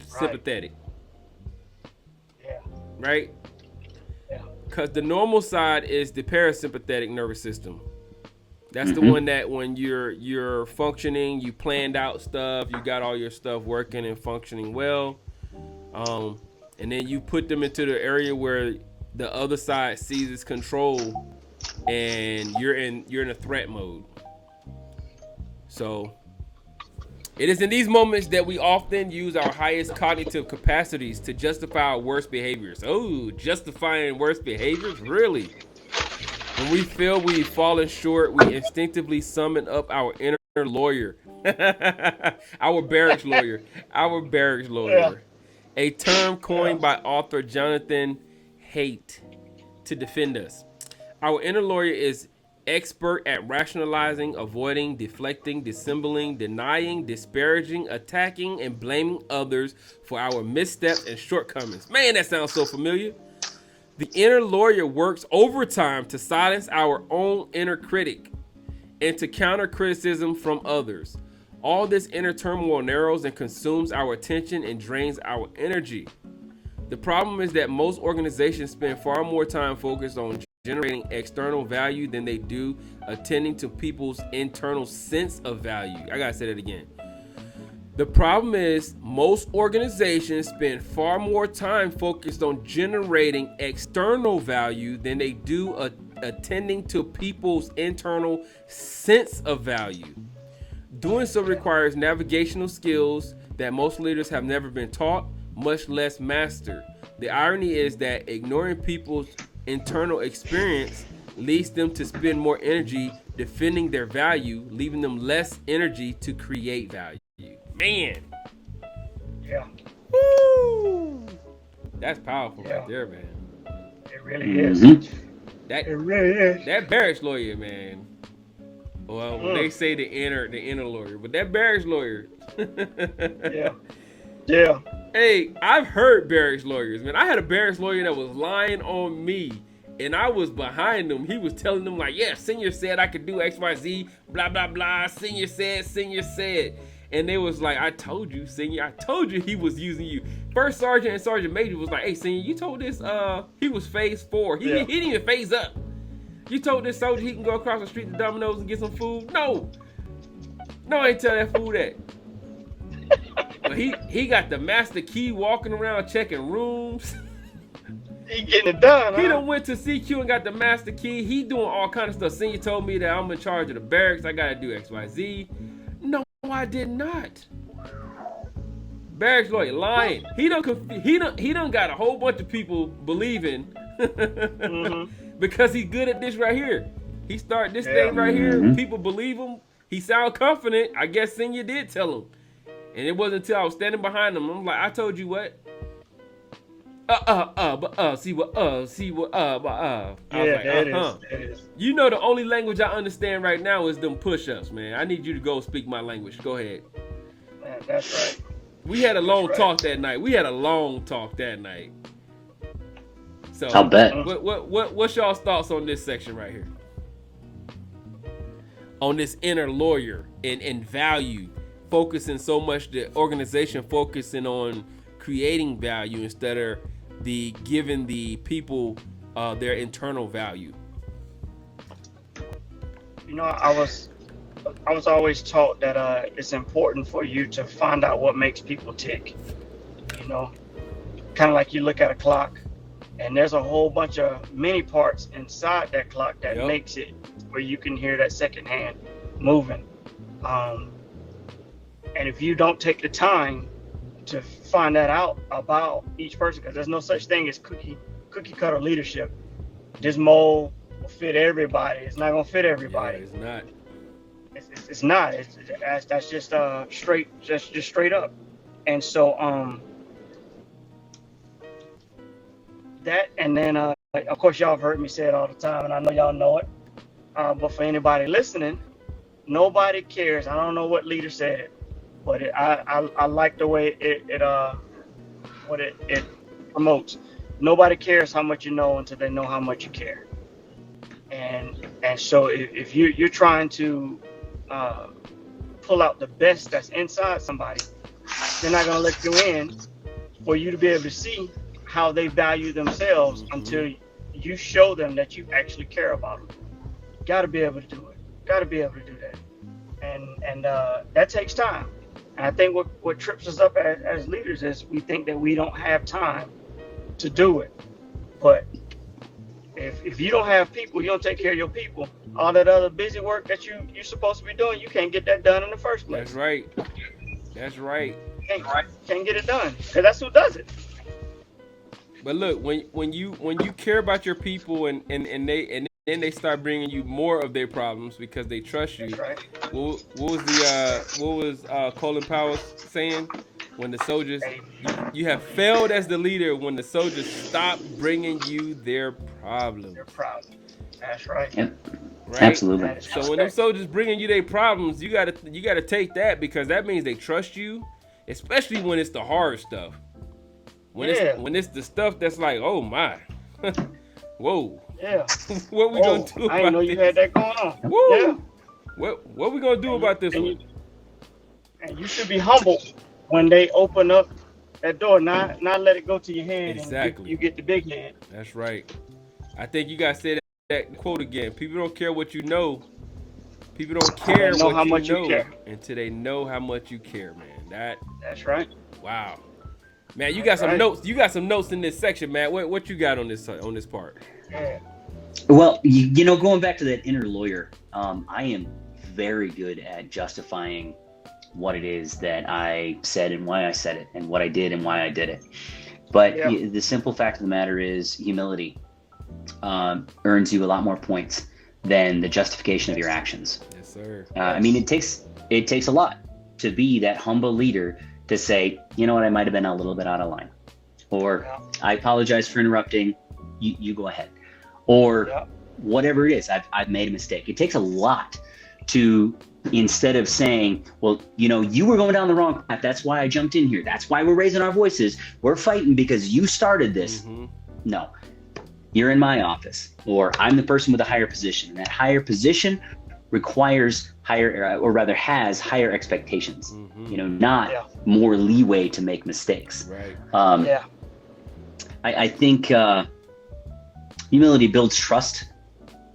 sympathetic, Yeah. right? Yeah. Because the normal side is the parasympathetic nervous system. That's the one that when you're functioning, you planned out stuff, you got all your stuff working and functioning well, and then you put them into the area where the other side seizes control, and you're in a threat mode. So it is in these moments that we often use our highest cognitive capacities to justify our worst behaviors. Oh, justifying worst behaviors? Really? When we feel we've fallen short, we instinctively summon up our inner lawyer, our barracks lawyer, Yeah. a term coined Yeah. by author Jonathan Haidt to defend us. Our inner lawyer is expert at rationalizing, avoiding, deflecting, dissembling, denying, disparaging, attacking, and blaming others for our missteps and shortcomings. Man, that sounds so familiar. The inner lawyer works overtime to silence our own inner critic and to counter criticism from others. All this inner turmoil narrows and consumes our attention and drains our energy. The problem is that most organizations spend far more time focused on generating external value than they do attending to people's internal sense of value. I gotta say that again. The problem is most organizations spend far more time focused on generating external value than they do attending to people's internal sense of value. Doing so requires navigational skills that most leaders have never been taught, much less mastered. The irony is that ignoring people's internal experience leads them to spend more energy defending their value, leaving them less energy to create value. Man. Yeah. Woo! That's powerful Yeah. right there, man. It really is. That It really is. that barracks lawyer, man. Well, they say the inner lawyer, but that barracks lawyer. Yeah. Yeah. Hey, I've heard barracks lawyers, man. I had a barracks lawyer that was lying on me, and I was behind him. He was telling them like, yeah, senior said I could do X, Y, Z, blah, blah, blah. Senior said. And they was like, I told you, senior. I told you he was using you. First sergeant and sergeant major was like, hey, senior, you told this, he was phase 4. He didn't even phase up. You told this soldier he can go across the street to Domino's and get some food? No, I ain't tell that fool that. But he got the master key walking around checking rooms. He getting it done, huh? He done went to CQ and got the master key. He doing all kind of stuff. Senior told me that I'm in charge of the barracks. I gotta do X, Y, Z. No, I did not. Barracks lawyer lying. He done got a whole bunch of people believing because he's good at this right here. He started this thing right here. People believe him. He sound confident. I guess senior did tell him. And it wasn't until I was standing behind him. I'm like, I told you what? See what. I was like, It is. You know the only language I understand right now is them push-ups, man. I need you to go speak my language. Go ahead. Man, that's right. We had a long talk that night. So I'll bet. What's y'all's thoughts on this section right here? On this inner lawyer and value, focusing so much the organization focusing on creating value instead of giving the people their internal value. You know, I was always taught that it's important for you to find out what makes people tick. You know, kind of like you look at a clock, and there's a whole bunch of mini parts inside that clock that makes it where you can hear that second hand moving. And if you don't take the time to find that out about each person, because there's no such thing as cookie cutter leadership. This mold will fit everybody. It's not gonna fit everybody. Yeah, it's not. It's not. That's just straight up. And so that, and then of course y'all have heard me say it all the time, and I know y'all know it. But for anybody listening, nobody cares. I don't know what leader said it, but I like the way it promotes. Nobody cares how much you know until they know how much you care. And so if you're trying to pull out the best that's inside somebody, they're not gonna let you in for you to be able to see how they value themselves until you show them that you actually care about them. Got to be able to do it. Got to be able to do that, and that takes time. And I think what trips us up as leaders is we think that we don't have time to do it. But if you don't have people, you don't take care of your people, all that other busy work that you're supposed to be doing, you can't get that done in the first place. That's right. That's right. Can't get it done because that's who does it. But look, when you care about your people and then they start bringing you more of their problems because they trust you. That's right. What was Colin Powell saying? When the soldiers, you have failed as the leader when the soldiers stop bringing you their problems. Their problems. That's right. Yep. Right? Absolutely. So when them soldiers bringing you their problems, you gotta take that because that means they trust you, especially when it's the hard stuff. When it's the stuff that's like, oh my, whoa. Yeah. What we gonna do about this? I didn't know you had that going on. Woo. Yeah. What we gonna do about this one? And you should be humble when they open up that door, not let it go to your head. Exactly. And you get the big head. That's right. I think you gotta say that quote again. People don't care what you know. People don't care what you know until they know how much you care, man. That's right. Wow. Man, you got some notes. You got some notes in this section, man. What you got on this part? Yeah. Well, you know, going back to that inner lawyer, I am very good at justifying what it is that I said and why I said it, and what I did and why I did it. But the simple fact of the matter is, humility earns you a lot more points than the justification of your actions. Yes, sir. I mean, it takes a lot to be that humble leader to say, you know what, I might have been a little bit out of line, or I apologize for interrupting. You go ahead, or whatever it is. I've made a mistake. It takes a lot to, instead of saying, well, you know, you were going down the wrong path. That's why I jumped in here. That's why we're raising our voices. We're fighting because you started this. No, you're in my office, or I'm the person with a higher position. And that higher position requires higher, or rather has higher expectations, you know, not more leeway to make mistakes. Right. I think humility builds trust,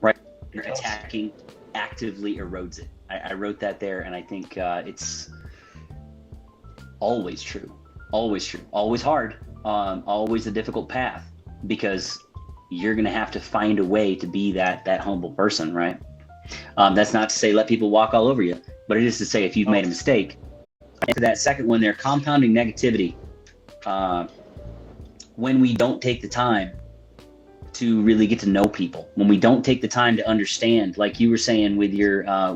right? Attacking actively erodes it. I wrote that there, and I think it's always true, always hard, always a difficult path, because you're going to have to find a way to be that humble person, right? That's not to say let people walk all over you, but it is to say if you've made a mistake. And for that second one there, compounding negativity, when we don't take the time to really get to know people, when we don't take the time to understand, like you were saying with your I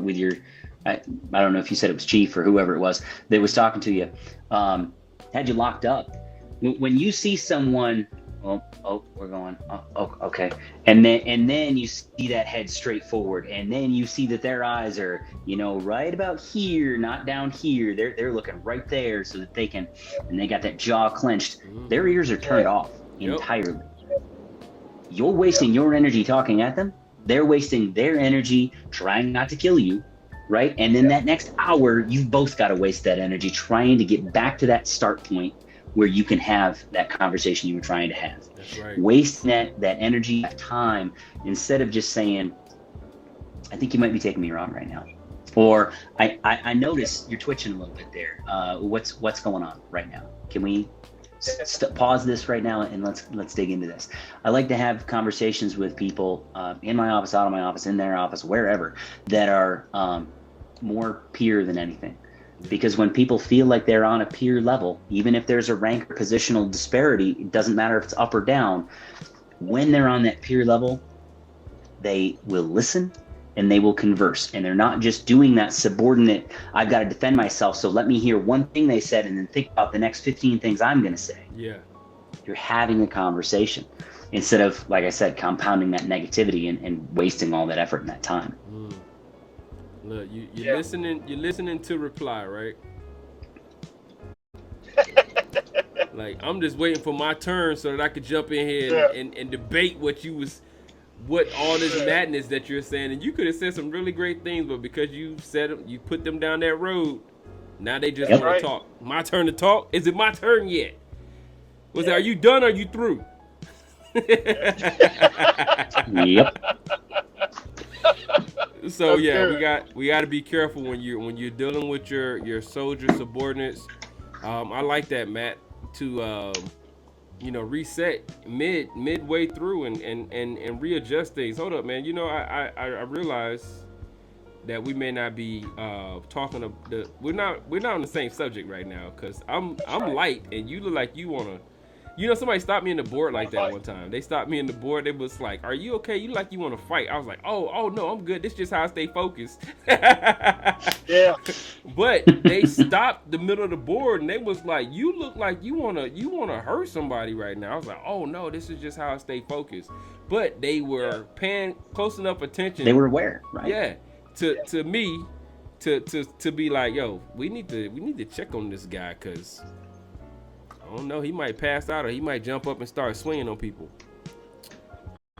don't know if you said it was chief or whoever it was that was talking to you, had you locked up. When you see someone, we're going, okay, and then you see that head straight forward, and then you see that their eyes are, you know, right about here, not down here. They're looking right there so that they can, and they got that jaw clenched. Their ears are turned off entirely. You're wasting your energy talking at them. They're wasting their energy trying not to kill you, right? And then that next hour, you've both got to waste that energy trying to get back to that start point where you can have that conversation you were trying to have. That's right. Wasting that energy, that time, instead of just saying, I think you might be taking me wrong right now. Or I notice you're twitching a little bit there. What's going on right now? Can we pause this right now and let's dig into this? I like to have conversations with people in my office, out of my office, in their office, wherever, that are more peer than anything. Because when people feel like they're on a peer level, even if there's a rank or positional disparity, it doesn't matter if it's up or down, when they're on that peer level, they will listen and they will converse. And they're not just doing that subordinate, I've got to defend myself, so let me hear one thing they said and then think about the next 15 things I'm going to say. Yeah. You're having a conversation. instead of, like I said, compounding that negativity and wasting all that effort and that time. Look, you're listening to reply, right? Like, I'm just waiting for my turn so that I could jump in here and debate what all this madness that you're saying. And you could have said some really great things, but because you put them down that road, now they just want to talk. My turn to talk? Is it my turn yet? Are you done or are you through? Yep. So we got to be careful when you're dealing with your soldier subordinates. I like that, Matt, to reset midway through and readjust things. Hold up, man. I realize that we may not be talking we're not on the same subject right now, because I'm light and you look like you wanna. Somebody stopped me in the board like that one time. They stopped me in the board. They was like, "Are you okay? You look like you want to fight?" I was like, "Oh no, I'm good. This is just how I stay focused." Yeah. But they stopped the middle of the board and they was like, "You look like you wanna hurt somebody right now." I was like, "Oh no, this is just how I stay focused." But they were paying close enough attention. They were aware, right? Yeah. To me, to be like, "Yo, we need to check on this guy, because I don't know, he might pass out or he might jump up and start swinging on people."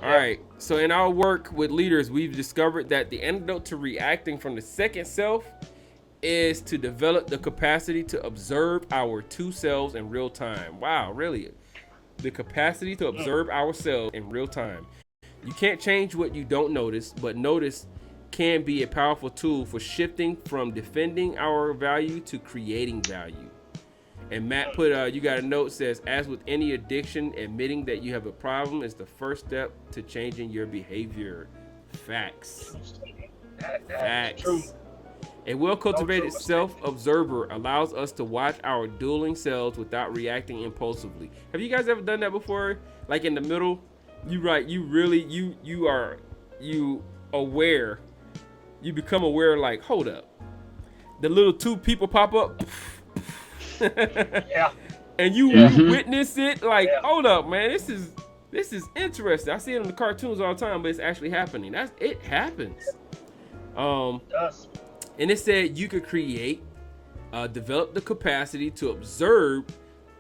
All right. So in our work with leaders, we've discovered that the antidote to reacting from the second self is to develop the capacity to observe our two selves in real time. Wow, really? The capacity to observe ourselves in real time. You can't change what you don't notice, but notice can be a powerful tool for shifting from defending our value to creating value. And Matt put, you got a note says, as with any addiction, admitting that you have a problem is the first step to changing your behavior. Facts. Facts. True. A well-cultivated self-observer allows us to watch our dueling selves without reacting impulsively. Have you guys ever done that before? Like in the middle, you aware, you become aware, like, hold up. The little two people pop up. Yeah. And you witness it, like, hold up, man, this is interesting. I see it in the cartoons all the time, but it's actually happening. It happens. It does. And it said you could develop the capacity to observe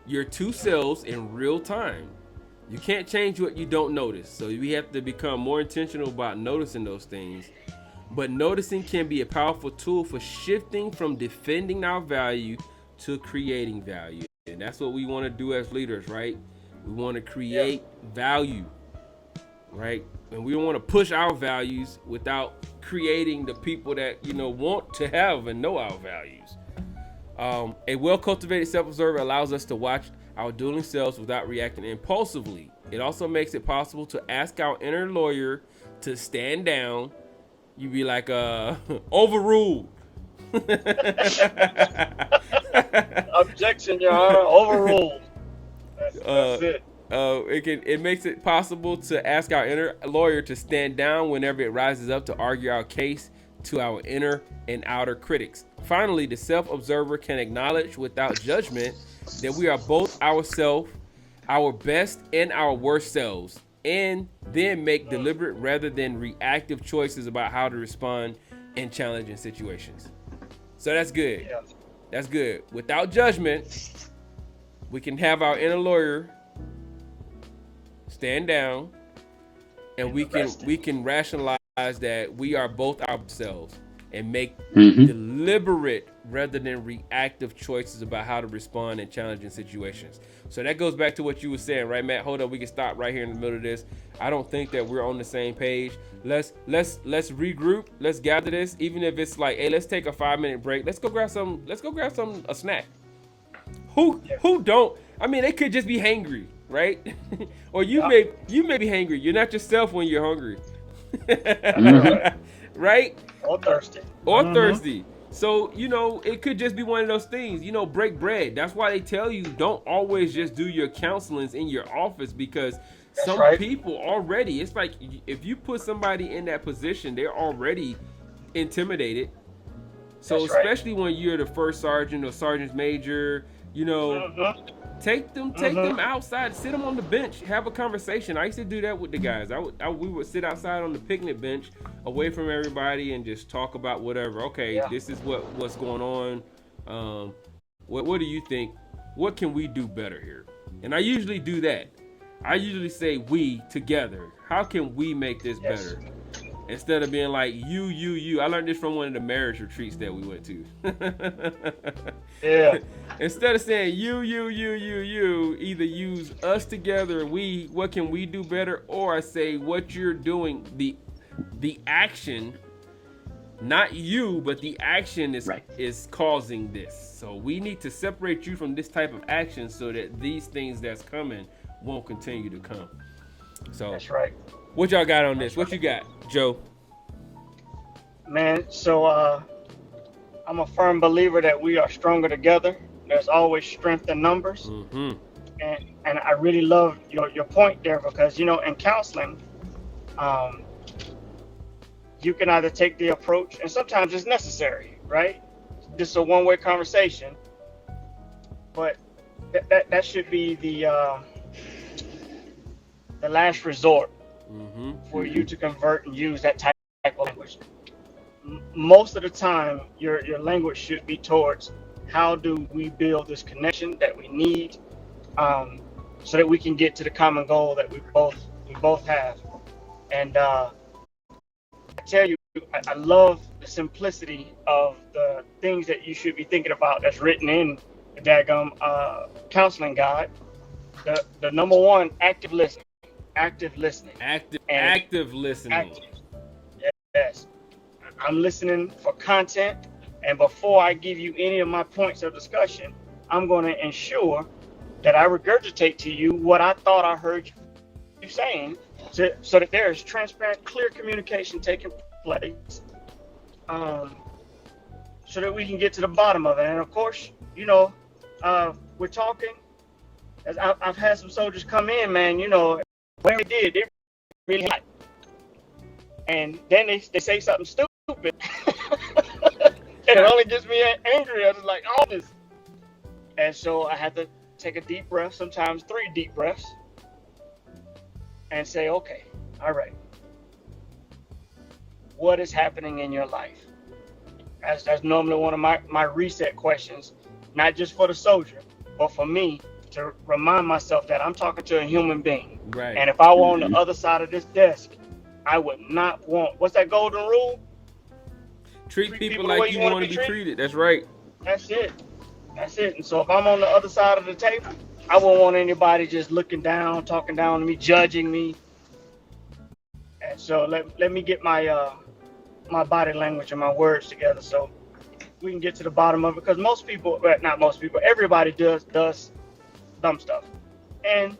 your two selves in real time. You can't change what you don't notice. So we have to become more intentional about noticing those things. But noticing can be a powerful tool for shifting from defending our value to creating value. And that's what we want to do as leaders, right? We want to create value, right? And we don't want to push our values without creating the people that, want to have and know our values. A well-cultivated self-observer allows us to watch our dueling selves without reacting impulsively. It also makes it possible to ask our inner lawyer to stand down. You be like, overruled. Objection, Your Honor. Overruled. That's it. It makes it possible to ask our inner lawyer to stand down whenever it rises up to argue our case to our inner and outer critics. Finally, the self-observer can acknowledge without judgment that we are both ourselves, our best and our worst selves, and then make deliberate rather than reactive choices about how to respond in challenging situations. So that's good. Yeah. That's good. Without judgment, we can have our inner lawyer stand down, and we can rationalize that we are both ourselves and make deliberate rather than reactive choices about how to respond in challenging situations. So that goes back to what you were saying, right, Matt? Hold up, we can stop right here in the middle of this. I don't think that we're on the same page. Let's regroup. Let's gather this, even if it's like, hey, let's take a 5-minute break. Let's go grab a snack. Who don't? I mean, they could just be hangry, right? Or you may be hangry. You're not yourself when you're hungry. Right? Or thirsty. Thirsty. So, it could just be one of those things, break bread. That's why they tell you don't always just do your counselings in your office, because people already, it's like if you put somebody in that position, they're already intimidated. So especially when you're the first sergeant or sergeant's major, You know, Mhm. take them Mhm. outside, sit them on the bench, have a conversation. I used to do that with the guys. We would sit outside on the picnic bench, away from everybody, and just talk about whatever. Okay, Yeah. this is what's going on. What do you think? What can we do better here? And I usually do that. I usually say we together. How can we make this Yes. better? Instead of being like you. I learned this from one of the marriage retreats that we went to. Yeah. Instead of saying you, either use us together, we, what can we do better? Or I say what you're doing, the action, not you, but the action Right. is causing this. So we need to separate you from this type of action so that these things that's coming won't continue to come. So That's right. what y'all got on this? What you got, Joe? Man, so I'm a firm believer that we are stronger together. There's always strength in numbers. Mm-hmm. And I really love your point there because, in counseling, um, you can either take the approach, and sometimes it's necessary, right? This is a one-way conversation, but that should be the last resort Mm-hmm. for you to convert and use that type of language. Most of the time, your language should be towards how do we build this connection that we need, so that we can get to the common goal that we both have. And I tell you, I love the simplicity of the things that you should be thinking about that's written in the daggum counseling guide. The number one, active listening. Active listening. Active listening. Active. Yes. I'm listening for content, and before I give you any of my points of discussion, I'm going to ensure that I regurgitate to you what I thought I heard you saying, so that there is transparent, clear communication taking place, so that we can get to the bottom of it. And of course, we're talking. As I've had some soldiers come in, man, when they did, they really hot. And then they say something stupid. And it only gets me angry. I was like, oh, this. And so I had to take a deep breath, sometimes 3 deep breaths, and say, okay, all right, what is happening in your life? That's normally one of my reset questions, not just for the soldier, but for me to remind myself that I'm talking to a human being. Right. And if I were on the other side of this desk, I would not want, what's that golden rule? Treat people like you want to be treated. That's right. That's it. And so if I'm on the other side of the table, I wouldn't want anybody just looking down, talking down to me, judging me. And so let me get my my body language and my words together so we can get to the bottom of it. Because most people, well, not most people, everybody does dumb stuff. And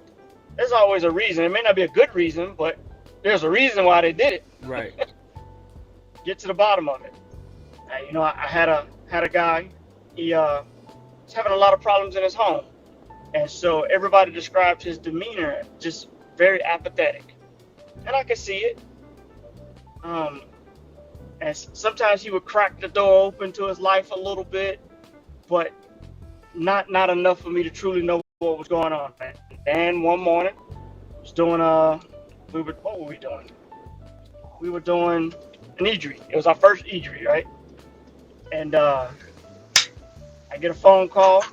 there's always a reason. It may not be a good reason, but there's a reason why they did it. Right. Get to the bottom of it. I had a guy. He was having a lot of problems in his home, and so everybody described his demeanor just very apathetic, and I could see it. And sometimes he would crack the door open to his life a little bit, but not enough for me to truly know what was going on. And one morning, I was doing what were we doing? We were doing an EDRI. It was our first EDRI, right? And I get a phone call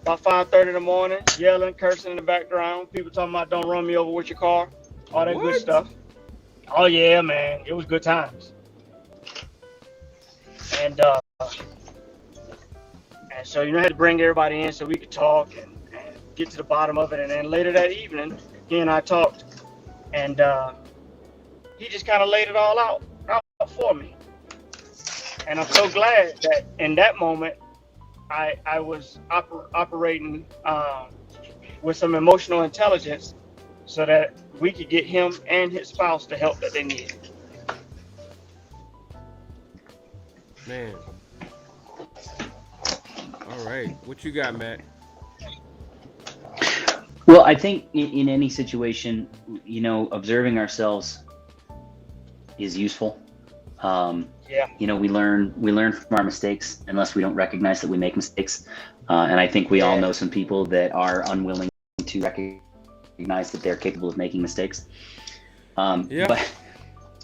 about 5:30 in the morning, yelling, cursing in the background. People talking about don't run me over with your car, all that good stuff. Oh yeah, man, it was good times. And so I had to bring everybody in so we could talk and get to the bottom of it. And then later that evening, he and I talked, and he just kind of laid it all out for me. And I'm so glad that in that moment, I was operating with some emotional intelligence so that we could get him and his spouse the help that they needed. Man. All right. What you got, Matt? Well, I think in any situation, observing ourselves is useful. Yeah. We learn from our mistakes unless we don't recognize that we make mistakes. And I think we all know some people that are unwilling to recognize that they're capable of making mistakes. But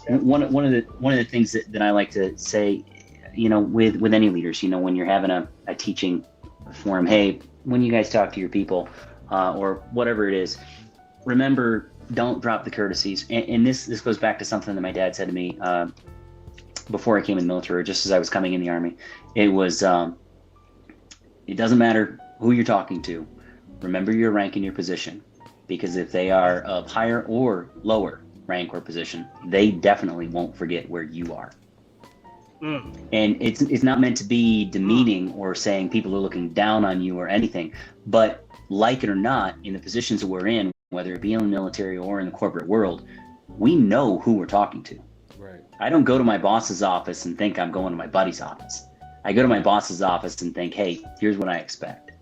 one of the things that I like to say, with any leaders, when you're having a teaching forum, hey, when you guys talk to your people, or whatever it is, remember, don't drop the courtesies. And this goes back to something that my dad said to me before I came in the military, just as I was coming in the Army. It was, it doesn't matter who you're talking to. Remember your rank and your position, because if they are of higher or lower rank or position, they definitely won't forget where you are. And it's not meant to be demeaning or saying people are looking down on you or anything, but like it or not, in the positions that we're in, whether it be in the military or in the corporate world, we know who we're talking to. Right. I don't go to my boss's office and think I'm going to my buddy's office. I go to my boss's office and think, hey, here's what I expect.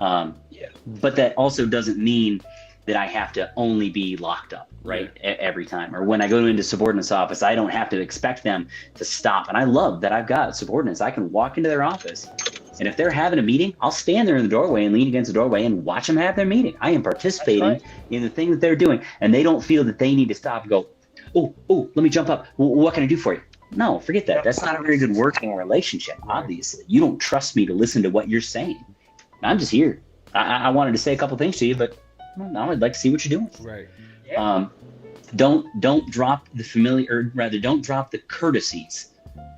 But that also doesn't mean that I have to only be locked up, right? Every time. Or when I go into subordinate's office, I don't have to expect them to stop. And I love that I've got subordinates. I can walk into their office, and if they're having a meeting, I'll stand there in the doorway and lean against the doorway and watch them have their meeting. I am participating in the thing that they're doing, and they don't feel that they need to stop and go, oh, let me jump up. What can I do for you? No, forget that. That's not a very good working relationship, obviously. You don't trust me to listen to what you're saying. I'm just here. I wanted to say a couple things to you, but now I'd like to see what you're doing. Right. Don't drop the don't drop the courtesies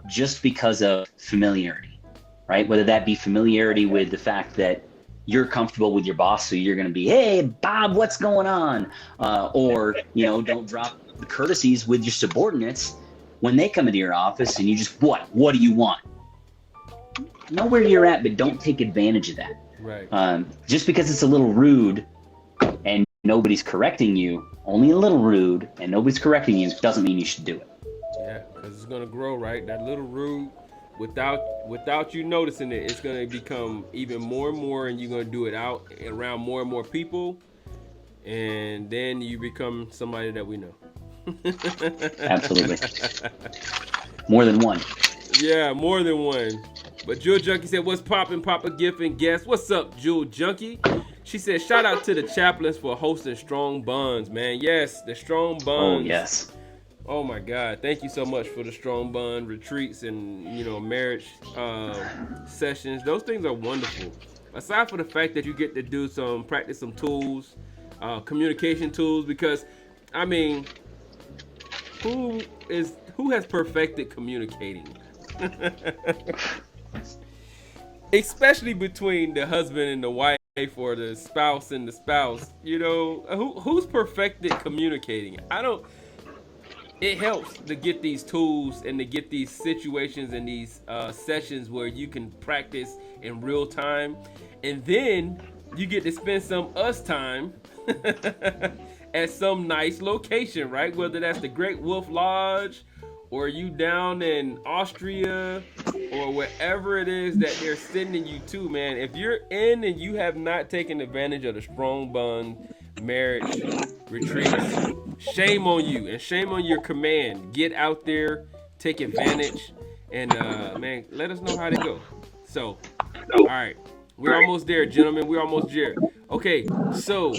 just because of familiarity, right? Whether that be familiarity with the fact that you're comfortable with your boss, so you're going to be, hey, Bob, what's going on? Or, don't drop the courtesies with your subordinates when they come into your office and you just, what do you want? Know where you're at, but don't take advantage of that. Right. Just because it's a little rude and nobody's correcting you, only a little rude and nobody's correcting you, doesn't mean you should do it. Yeah, because it's going to grow, right? That little rude, without you noticing it, it's going to become even more and more, and you're going to do it out around more and more people, and then you become somebody that we know. Absolutely. More than one. Yeah, more than one. But Jewel Junkie said, what's poppin', Papa Giff and guest? What's up, Jewel Junkie? She said, shout out to the Chaplains for hosting Strong Bonds, man. Yes, the Strong Bonds. Oh, yes. Oh, my God. Thank you so much for the Strong Bond retreats and, marriage sessions. Those things are wonderful. Aside from the fact that you get to practice some tools, communication tools, because, who has perfected communicating? Especially between the husband and the wife, or the spouse and the spouse, who's perfected communicating? It helps to get these tools and to get these situations and these sessions where you can practice in real time, and then you get to spend some us time at some nice location, right? Whether that's the Great Wolf Lodge, or you down in Austria, or wherever it is that they're sending you to, man. If you're in and you have not taken advantage of the Strong Bond marriage retreats, shame on you, and shame on your command. Get out there, take advantage, and man, let us know how they go. So, all right, we're almost there, gentlemen. We're almost there. Okay, so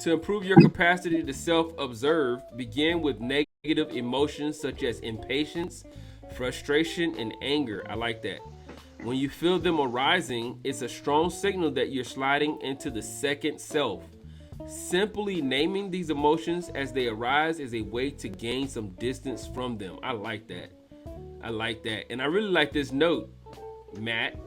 to improve your capacity to self-observe, begin with negative emotions such as impatience, frustration, and anger. I like that. When you feel them arising, it's a strong signal that you're sliding into the second self. Simply naming these emotions as they arise is a way to gain some distance from them. I like that. And I really like this note, Matt.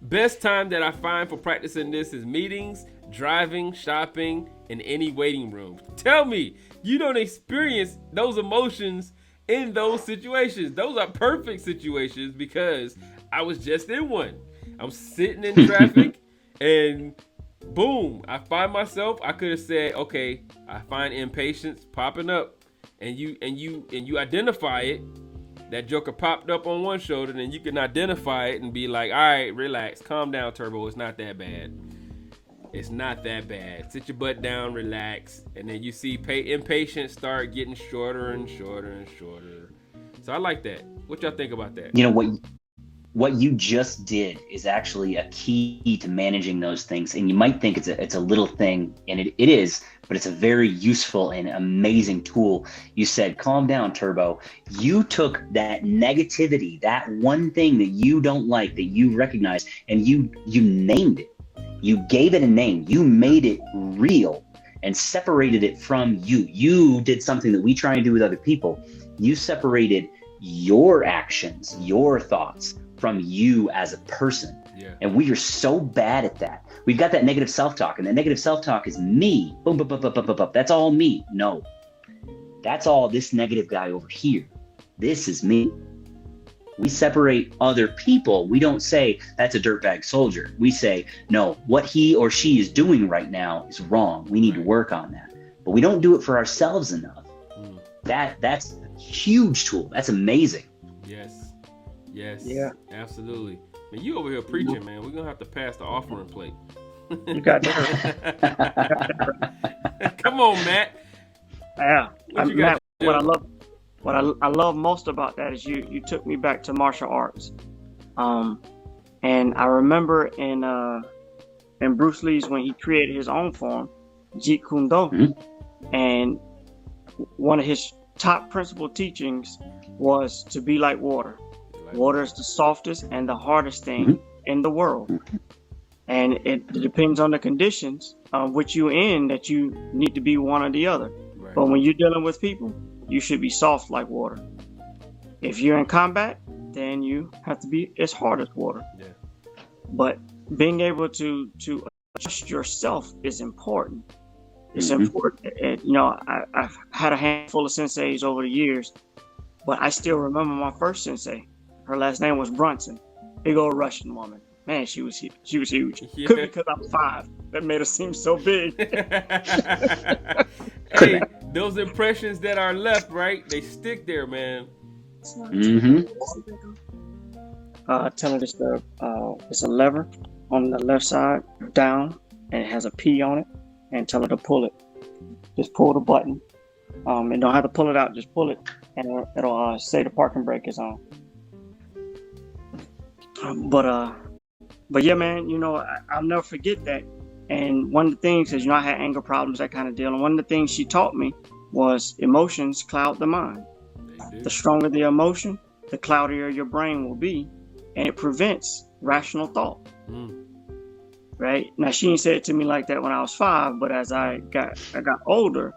Best time that I find for practicing this is meetings, driving, shopping, and any waiting room. Tell me you don't experience those emotions in those situations. Those are perfect situations because I was just in one. I'm sitting in traffic and boom, I find myself, I could have said, okay, I find impatience popping up, and you identify it. That joker popped up on one shoulder, and you can identify it and be like, all right, relax, calm down, Turbo. It's not that bad. It's not that bad. Sit your butt down, relax. And then you see impatience start getting shorter and shorter and shorter. So I like that. What y'all think about that? what you just did is actually a key to managing those things. And you might think it's a little thing, and it is, but it's a very useful and amazing tool. You said, calm down, Turbo. You took that negativity, that one thing that you don't like, that you recognize, and you named it. You gave it a name. You made it real and separated it from you. You did something that we try and do with other people. You separated your actions, your thoughts from you as a person. Yeah. And we are so bad at that. We've got that negative self-talk, and that negative self-talk is me. Boom, boom, boom, boom, boom, boom, boom. That's all me. No, that's all this negative guy over here. This is me. We separate other people. We don't say that's a dirtbag soldier. We say, no, what he or she is doing right now is wrong. We need to work on that. But we don't do it for ourselves enough. That's a huge tool. That's amazing. Yes. Yeah. Absolutely. Man, you over here preaching, man. We're gonna have to pass the offering plate. You got that. Come on, Matt. Yeah. What you got, Matt, what I love most about that is you took me back to martial arts. And I remember in Bruce Lee's, when he created his own form, Jeet Kune Do, and one of his top principal teachings was to be like water. Water is the softest and the hardest thing in the world. And it depends on the conditions of which you're in that you need to be one or the other. Right. But when you're dealing with people, you should be soft like water. If you're in combat, then you have to be as hard as water. Yeah. But being able to adjust yourself is important. It's important. And, I've had a handful of senseis over the years, but I still remember my first sensei. Her last name was Brunson. Big old Russian woman. Man, she was huge. Yeah. Could be because I'm 5. That made her seem so big. Hey, those impressions that are left, right? They stick there, man. Tell her it's a lever on the left side down, and it has a P on it, and tell her to pull it. Just pull the button. And don't have to pull it out. Just pull it, and it'll say the parking brake is on. But yeah, man, I'll never forget that. And one of the things is, I had anger problems, that kind of deal. And one of the things she taught me was emotions cloud the mind. The stronger the emotion, the cloudier your brain will be, and it prevents rational thought. Right? Now, she didn't say it to me like that when I was 5, but as I got older,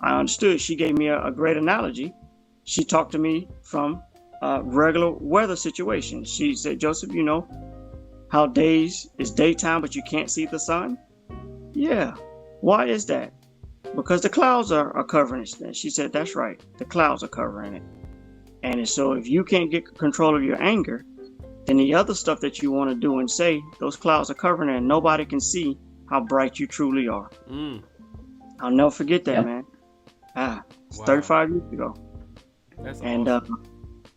I understood. She gave me a great analogy. She talked to me from regular weather situations. She said, Joseph, how days is daytime, but you can't see the sun? Yeah. Why is that? Because the clouds are covering it. And she said, that's right. The clouds are covering it. And so if you can't get control of your anger, then the other stuff that you want to do and say, those clouds are covering it, and nobody can see how bright you truly are. I'll never forget that, man. It's 35 years ago. That's and awesome.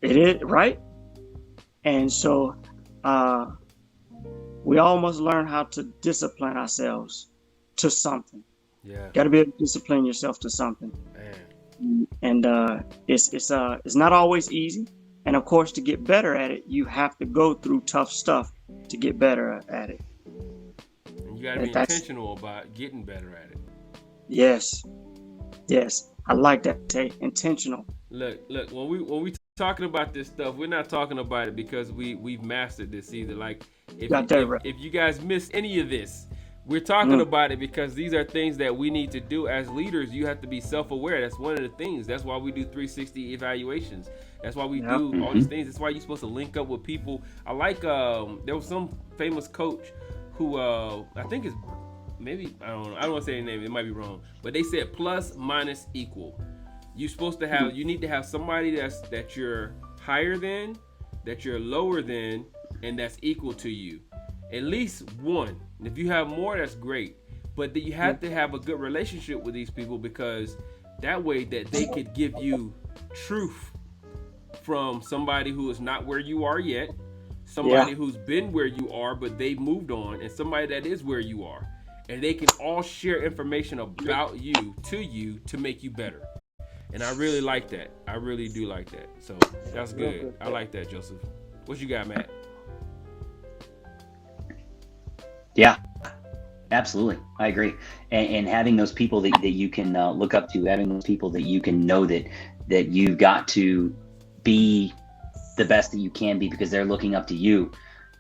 It is, right? And so we all must learn how to discipline ourselves to something. Yeah. Got to be able to discipline yourself to something. Man. And it's not always easy. And of course, to get better at it, you have to go through tough stuff to get better at it. And you got to be intentional about getting better at it. Yes. I like that, Tay. Intentional. Look. When we talking about this stuff, we're not talking about it because we've mastered this either. Like, if you guys miss any of this, we're talking about it because these are things that we need to do as leaders. You have to be self-aware. That's one of the things. That's why we do 360 evaluations. That's why we do all these things. That's why you're supposed to link up with people. I like, there was some famous coach who, I think is maybe, I don't know. I don't want to say their name. It might be wrong. But they said plus, minus, equal. You're supposed to have, you need to have somebody that you're higher than, that you're lower than, and that's equal to you. At least one. And if you have more, that's great. But you have to have a good relationship with these people, because that way that they could give you truth from somebody who is not where you are yet, somebody who's been where you are but they moved on, and somebody that is where you are. And they can all share information about you to make you better. And I really like that. I really do like that. So that's good. I like that, Joseph. What you got, Matt? Yeah, absolutely. I agree. And having those people that you can look up to, having those people that you can know that you've got to be the best that you can be because they're looking up to you.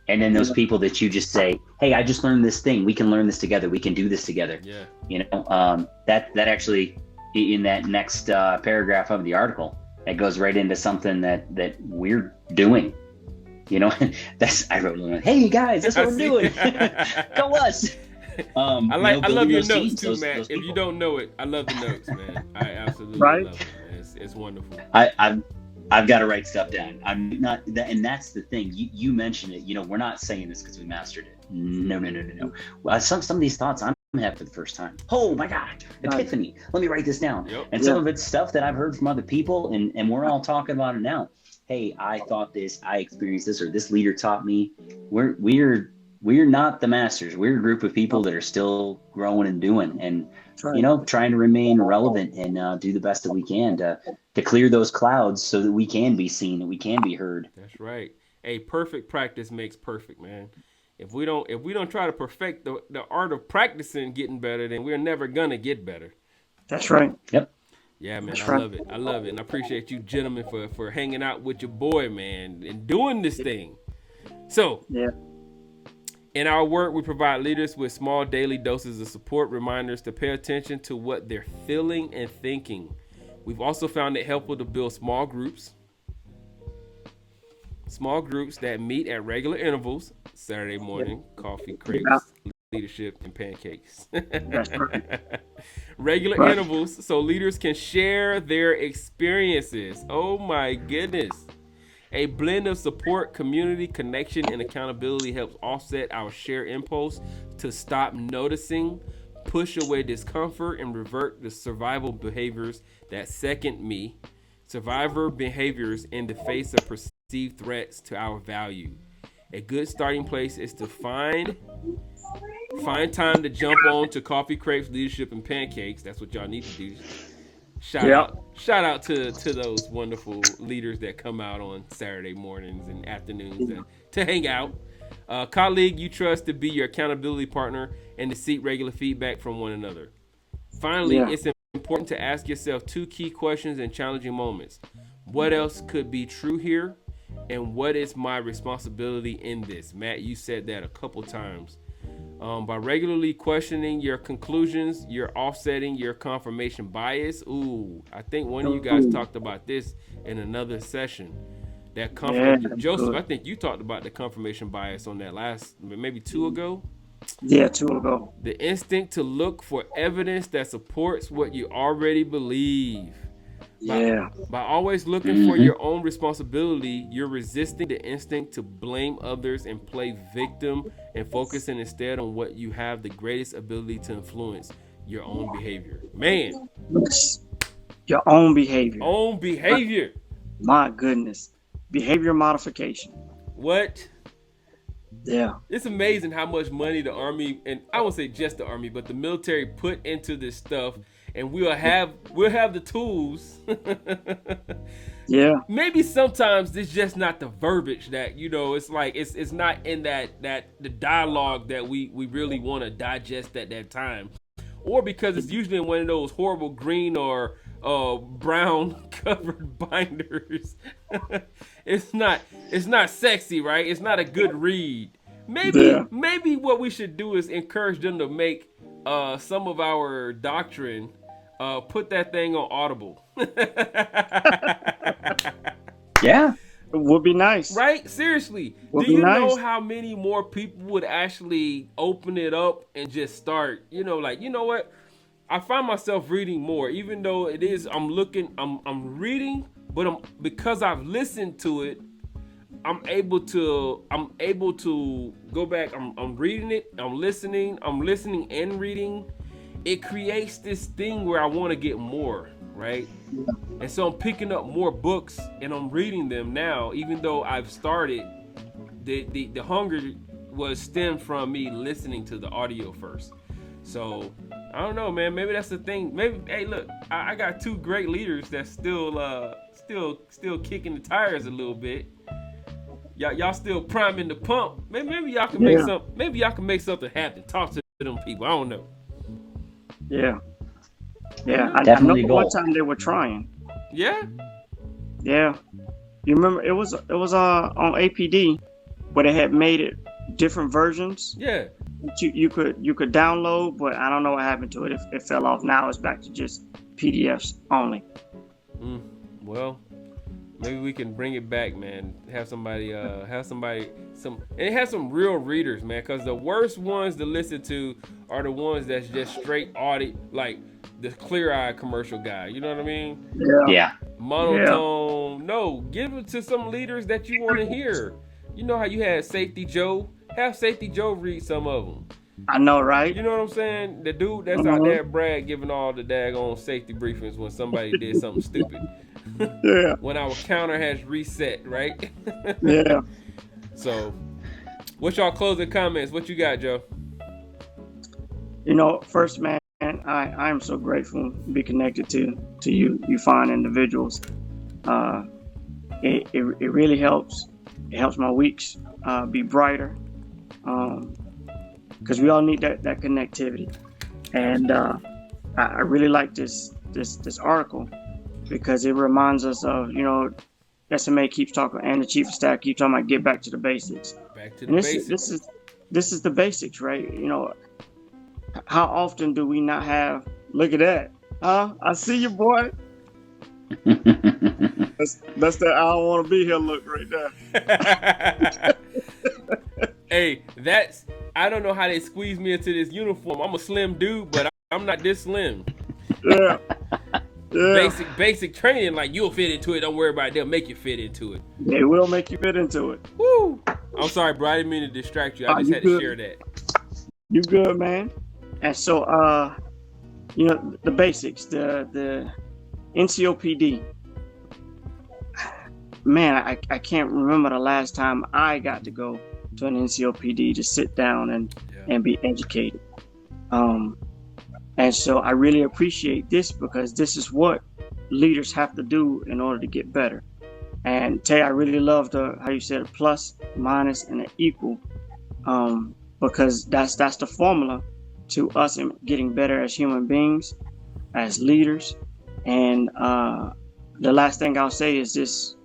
And then those people that you just say, hey, I just learned this thing. We can learn this together. We can do this together. Yeah. You know, that actually in that next paragraph of the article, that goes right into something that we're doing. You know, I wrote, hey guys, that's what we're doing. Go us. I love your notes too, Matt. If you don't know it, I love the notes, man. I absolutely love it. Man. It's wonderful. I've got to write stuff down. I'm not, and that's the thing. You mentioned it. You know, we're not saying this because we mastered it. No. Some of these thoughts I'm having for the first time. Oh my God, epiphany. Let me write this down. Yep. And some of it's stuff that I've heard from other people, and we're all talking about it now. Hey, I thought this, I experienced this, or this leader taught me. We're not the masters. We're a group of people that are still growing and doing, and you know, trying to remain relevant and do the best that we can to clear those clouds so that we can be seen and we can be heard. That's right. Hey, perfect practice makes perfect, man. If we don't try to perfect the art of practicing getting better, then we're never gonna get better. That's right. Yep. Yeah, man, I love it. I love it. And I appreciate you gentlemen for hanging out with your boy, man, and doing this thing. So, in our work, we provide leaders with small daily doses of support, reminders to pay attention to what they're feeling and thinking. We've also found it helpful to build small groups that meet at regular intervals, Saturday morning, coffee, crepes, leadership, and pancakes. Regular intervals so leaders can share their experiences. Oh my goodness. A blend of support, community, connection, and accountability helps offset our shared impulse to stop noticing, push away discomfort, and revert to survival behaviors that second me, survivor behaviors in the face of perceived threats to our value. A good starting place is to find time to jump on to coffee, crepes, leadership, and pancakes. That's what y'all need to do. Shout out to those wonderful leaders that come out on Saturday mornings and afternoons and to hang out. Colleague you trust to be your accountability partner and to seek regular feedback from one another. Finally, it's important to ask yourself two key questions in challenging moments. What else could be true here? And what is my responsibility in this? Matt, you said that a couple times. By regularly questioning your conclusions, you're offsetting your confirmation bias. Ooh, I think one of you guys talked about this in another session. That confirmation, Joseph, I think you talked about the confirmation bias on that last, maybe 2 ago. Yeah, 2 ago. The instinct to look for evidence that supports what you already believe. By always looking for your own responsibility, you're resisting the instinct to blame others and play victim and focusing instead on what you have the greatest ability to influence, your own behavior. Man. Your own behavior. Own behavior. My goodness. Behavior modification. What? Yeah. It's amazing how much money the Army, and I won't say just the Army, but the military put into this stuff. And we'll have the tools. Maybe sometimes it's just not the verbiage that, you know, it's like it's not in that the dialogue that we really want to digest at that time. Or because it's usually in one of those horrible green or brown covered binders. It's not sexy, right? It's not a good read. Maybe what we should do is encourage them to make some of our doctrine put that thing on Audible. Yeah, it would be nice. Right? Seriously. Do you know how many more people would actually open it up and just start, you know, like, you know what? I find myself reading more, even though it is, I'm reading, but because I've listened to it, I'm able to go back. I'm reading it. I'm listening and reading. It creates this thing where I want to get more, right? And so I'm picking up more books and I'm reading them now, even though I've started. The hunger was stemmed from me listening to the audio first. So I don't know, man. Maybe that's the thing. Maybe, hey, look, I got 2 great leaders that's still kicking the tires a little bit. Y'all still priming the pump. Maybe y'all can make some. Maybe y'all can make something happen. Talk to them people. I don't know. Yeah. Yeah. I know Definitely a one goal. time they were trying. Yeah. Yeah. You remember it was on APD where they had made it different versions. Yeah. That you could download, but I don't know what happened to it. It fell off. Now it's back to just PDFs only. Well, maybe we can bring it back, man. Have somebody some. And have some real readers, man. Because the worst ones to listen to are the ones that's just straight audit, like the Clear Eye commercial guy. You know what I mean? Yeah. Monotone. No, give it to some leaders that you want to hear. You know how you had Safety Joe? Have Safety Joe read some of them. I know, right? You know what I'm saying? The dude that's out there, Brad, giving all the daggone safety briefings when somebody did something stupid. Yeah. When our counter has reset, right? Yeah. So, what's y'all closing comments? What you got, Joe? First, man, I am so grateful to be connected to you fine individuals. It really helps. It helps my weeks be brighter. Because we all need that connectivity. And I really like this article because it reminds us of, SMA keeps talking, and the chief of staff keeps talking about get back to the basics. Back to the basics. This is the basics, right? How often do we not have, look at that, I see you, boy. That's that I don't want to be here look right there. Hey, I don't know how they squeeze me into this uniform. I'm a slim dude, but I'm not this slim. Yeah. Basic training, like you'll fit into it. Don't worry about it. They'll make you fit into it. They will make you fit into it. Woo! I'm sorry, bro. I didn't mean to distract you. I just had to share that. You good, man? And so, the basics, the NCOPD. Man, I can't remember the last time I got to go to an NCOPD to sit down and be educated. And so I really appreciate this because this is what leaders have to do in order to get better. And Tay, I really loved how you said a plus, minus, and an equal, because that's the formula to us in getting better as human beings, as leaders. And the last thing I'll say is this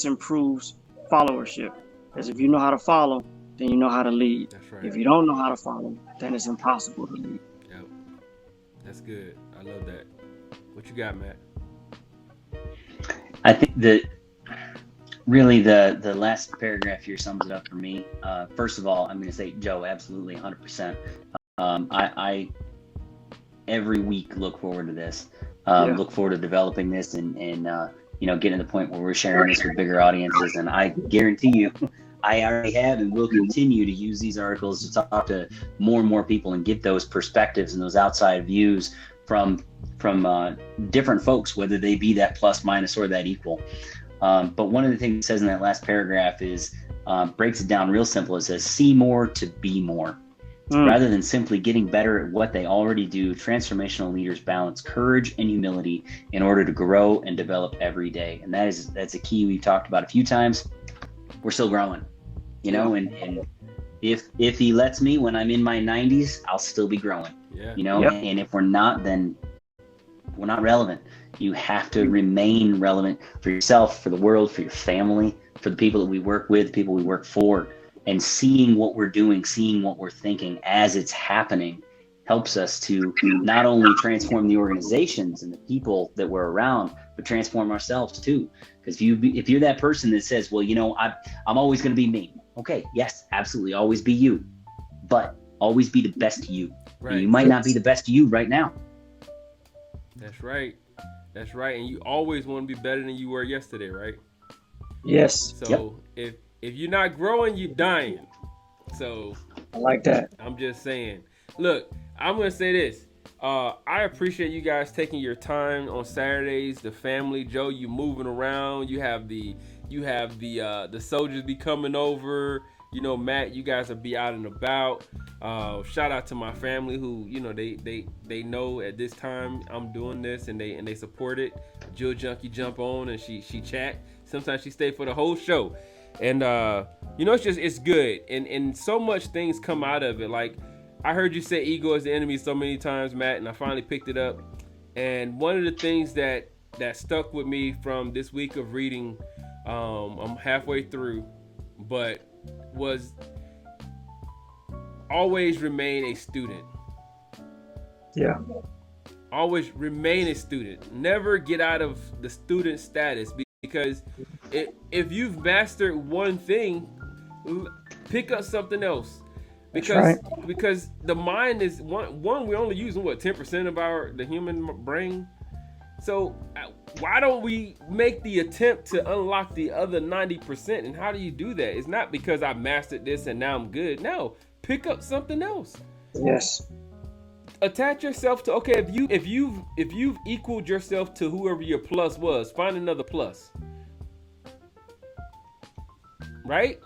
improves followership. Because if you know how to follow, then you know how to lead. That's right. If you don't know how to follow, then it's impossible to lead. Yep. That's good. I love that. What you got, Matt? I think that really the last paragraph here sums it up for me. First of all, I'm going to say, Joe, absolutely 100%. I every week look forward to this. Look forward to developing this and getting to the point where we're sharing this with bigger audiences. And I guarantee you, I already have and will continue to use these articles to talk to more and more people and get those perspectives and those outside views from different folks, whether they be that plus, minus, or that equal. But one of the things it says in that last paragraph is breaks it down real simple. It says, see more to be more. Rather than simply getting better at what they already do, transformational leaders balance courage and humility in order to grow and develop every day. And that's a key we've talked about a few times. We're still growing, and if he lets me when I'm in my 90s, I'll still be growing, and if we're not, then we're not relevant. You have to remain relevant for yourself, for the world, for your family, for the people that we work with, the people we work for. And seeing what we're doing, seeing what we're thinking as it's happening helps us to not only transform the organizations and the people that we're around, but transform ourselves too. Because if you're that person that says, well, I'm always going to be me. Okay, yes, absolutely, always be you. But always be the best you. Right. And you might not be the best you right now. That's right. That's right. And you always want to be better than you were yesterday, right? Yes. So if you're not growing, you're dying. So I like that. I'm just saying. Look, I'm gonna say this. I appreciate you guys taking your time on Saturdays. The family, Joe, you moving around. You have the soldiers be coming over. Matt, you guys will be out and about. Shout out to my family who, they know at this time I'm doing this and they support it. Jill Junkie jump on and she chat. Sometimes she stay for the whole show. And you know, it's good, and so much things come out of it. Like I heard you say ego is the enemy so many times, Matt, and I finally picked it up. And one of the things that stuck with me from this week of reading, I'm halfway through, but was always remain a student. Yeah. Always remain a student. Never get out of the student status, because if you've mastered one thing, pick up something else. Because the mind is one we're only using 10% of the human brain. So why don't we make the attempt to unlock the other 90%? And how do you do that? It's not because I mastered this and now I'm good. No, pick up something else. Yes. Attach yourself to, okay, if you've equaled yourself to whoever your plus was, find another plus. Right?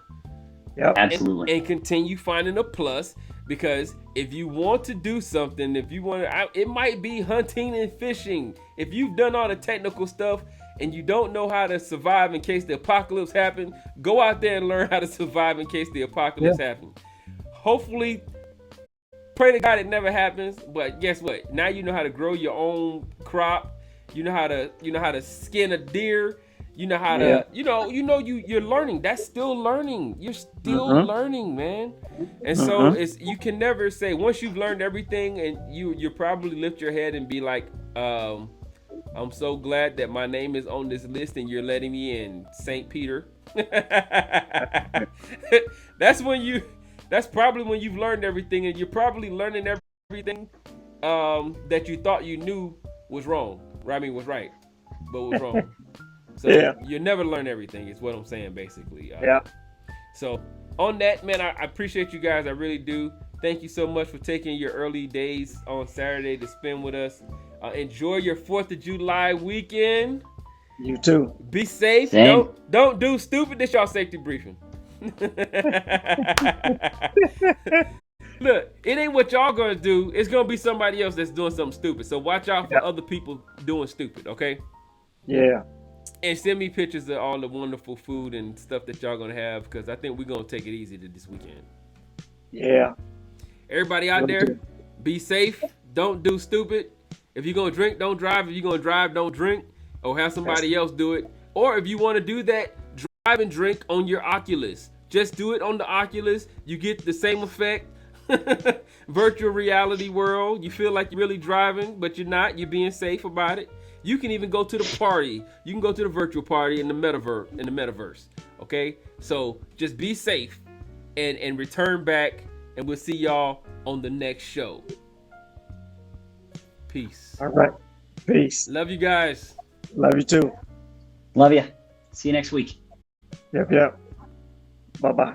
Yep. Absolutely. And continue finding a plus, because if you want to do something, if you want to, it might be hunting and fishing. If you've done all the technical stuff and you don't know how to survive in case the apocalypse happens, go out there and learn how to survive in case the apocalypse happens. Hopefully, pray to God it never happens. But guess what? Now you know how to grow your own crop. You know how to skin a deer. You know how to, you're learning. That's still learning. You're still learning, man. And so you can never say, once you've learned everything, and you probably lift your head and be like, I'm so glad that my name is on this list and you're letting me in, St. Peter. That's probably when you've learned everything, and you're probably learning everything that you thought you knew was wrong. I mean, was right, but was wrong. So you never learn everything, is what I'm saying, basically. So on that, man, I appreciate you guys. I really do. Thank you so much for taking your early days on Saturday to spend with us. Enjoy your 4th of July weekend. You too. Be safe. Same. Don't do stupid. This y'all safety briefing. Look, it ain't what y'all gonna do. It's gonna be somebody else that's doing something stupid. So watch out for other people doing stupid, okay? Yeah. And send me pictures of all the wonderful food and stuff that y'all gonna have, because I think we're gonna take it easy this weekend. Yeah. Everybody out there, be safe. Don't do stupid. If you're gonna drink, don't drive. If you're gonna drive, don't drink, or have somebody else do it. Or if you want to do that, drive and drink on your Oculus. Just do it on the Oculus. You get the same effect. Virtual reality world. You feel like you're really driving, but you're not. You're being safe about it. You can even go to the party. You can go to the virtual party in the metaverse. Okay? So just be safe and return back, and we'll see y'all on the next show. Peace. All right. Peace. Love you guys. Love you too. Love you. See you next week. Yep. Bye-bye.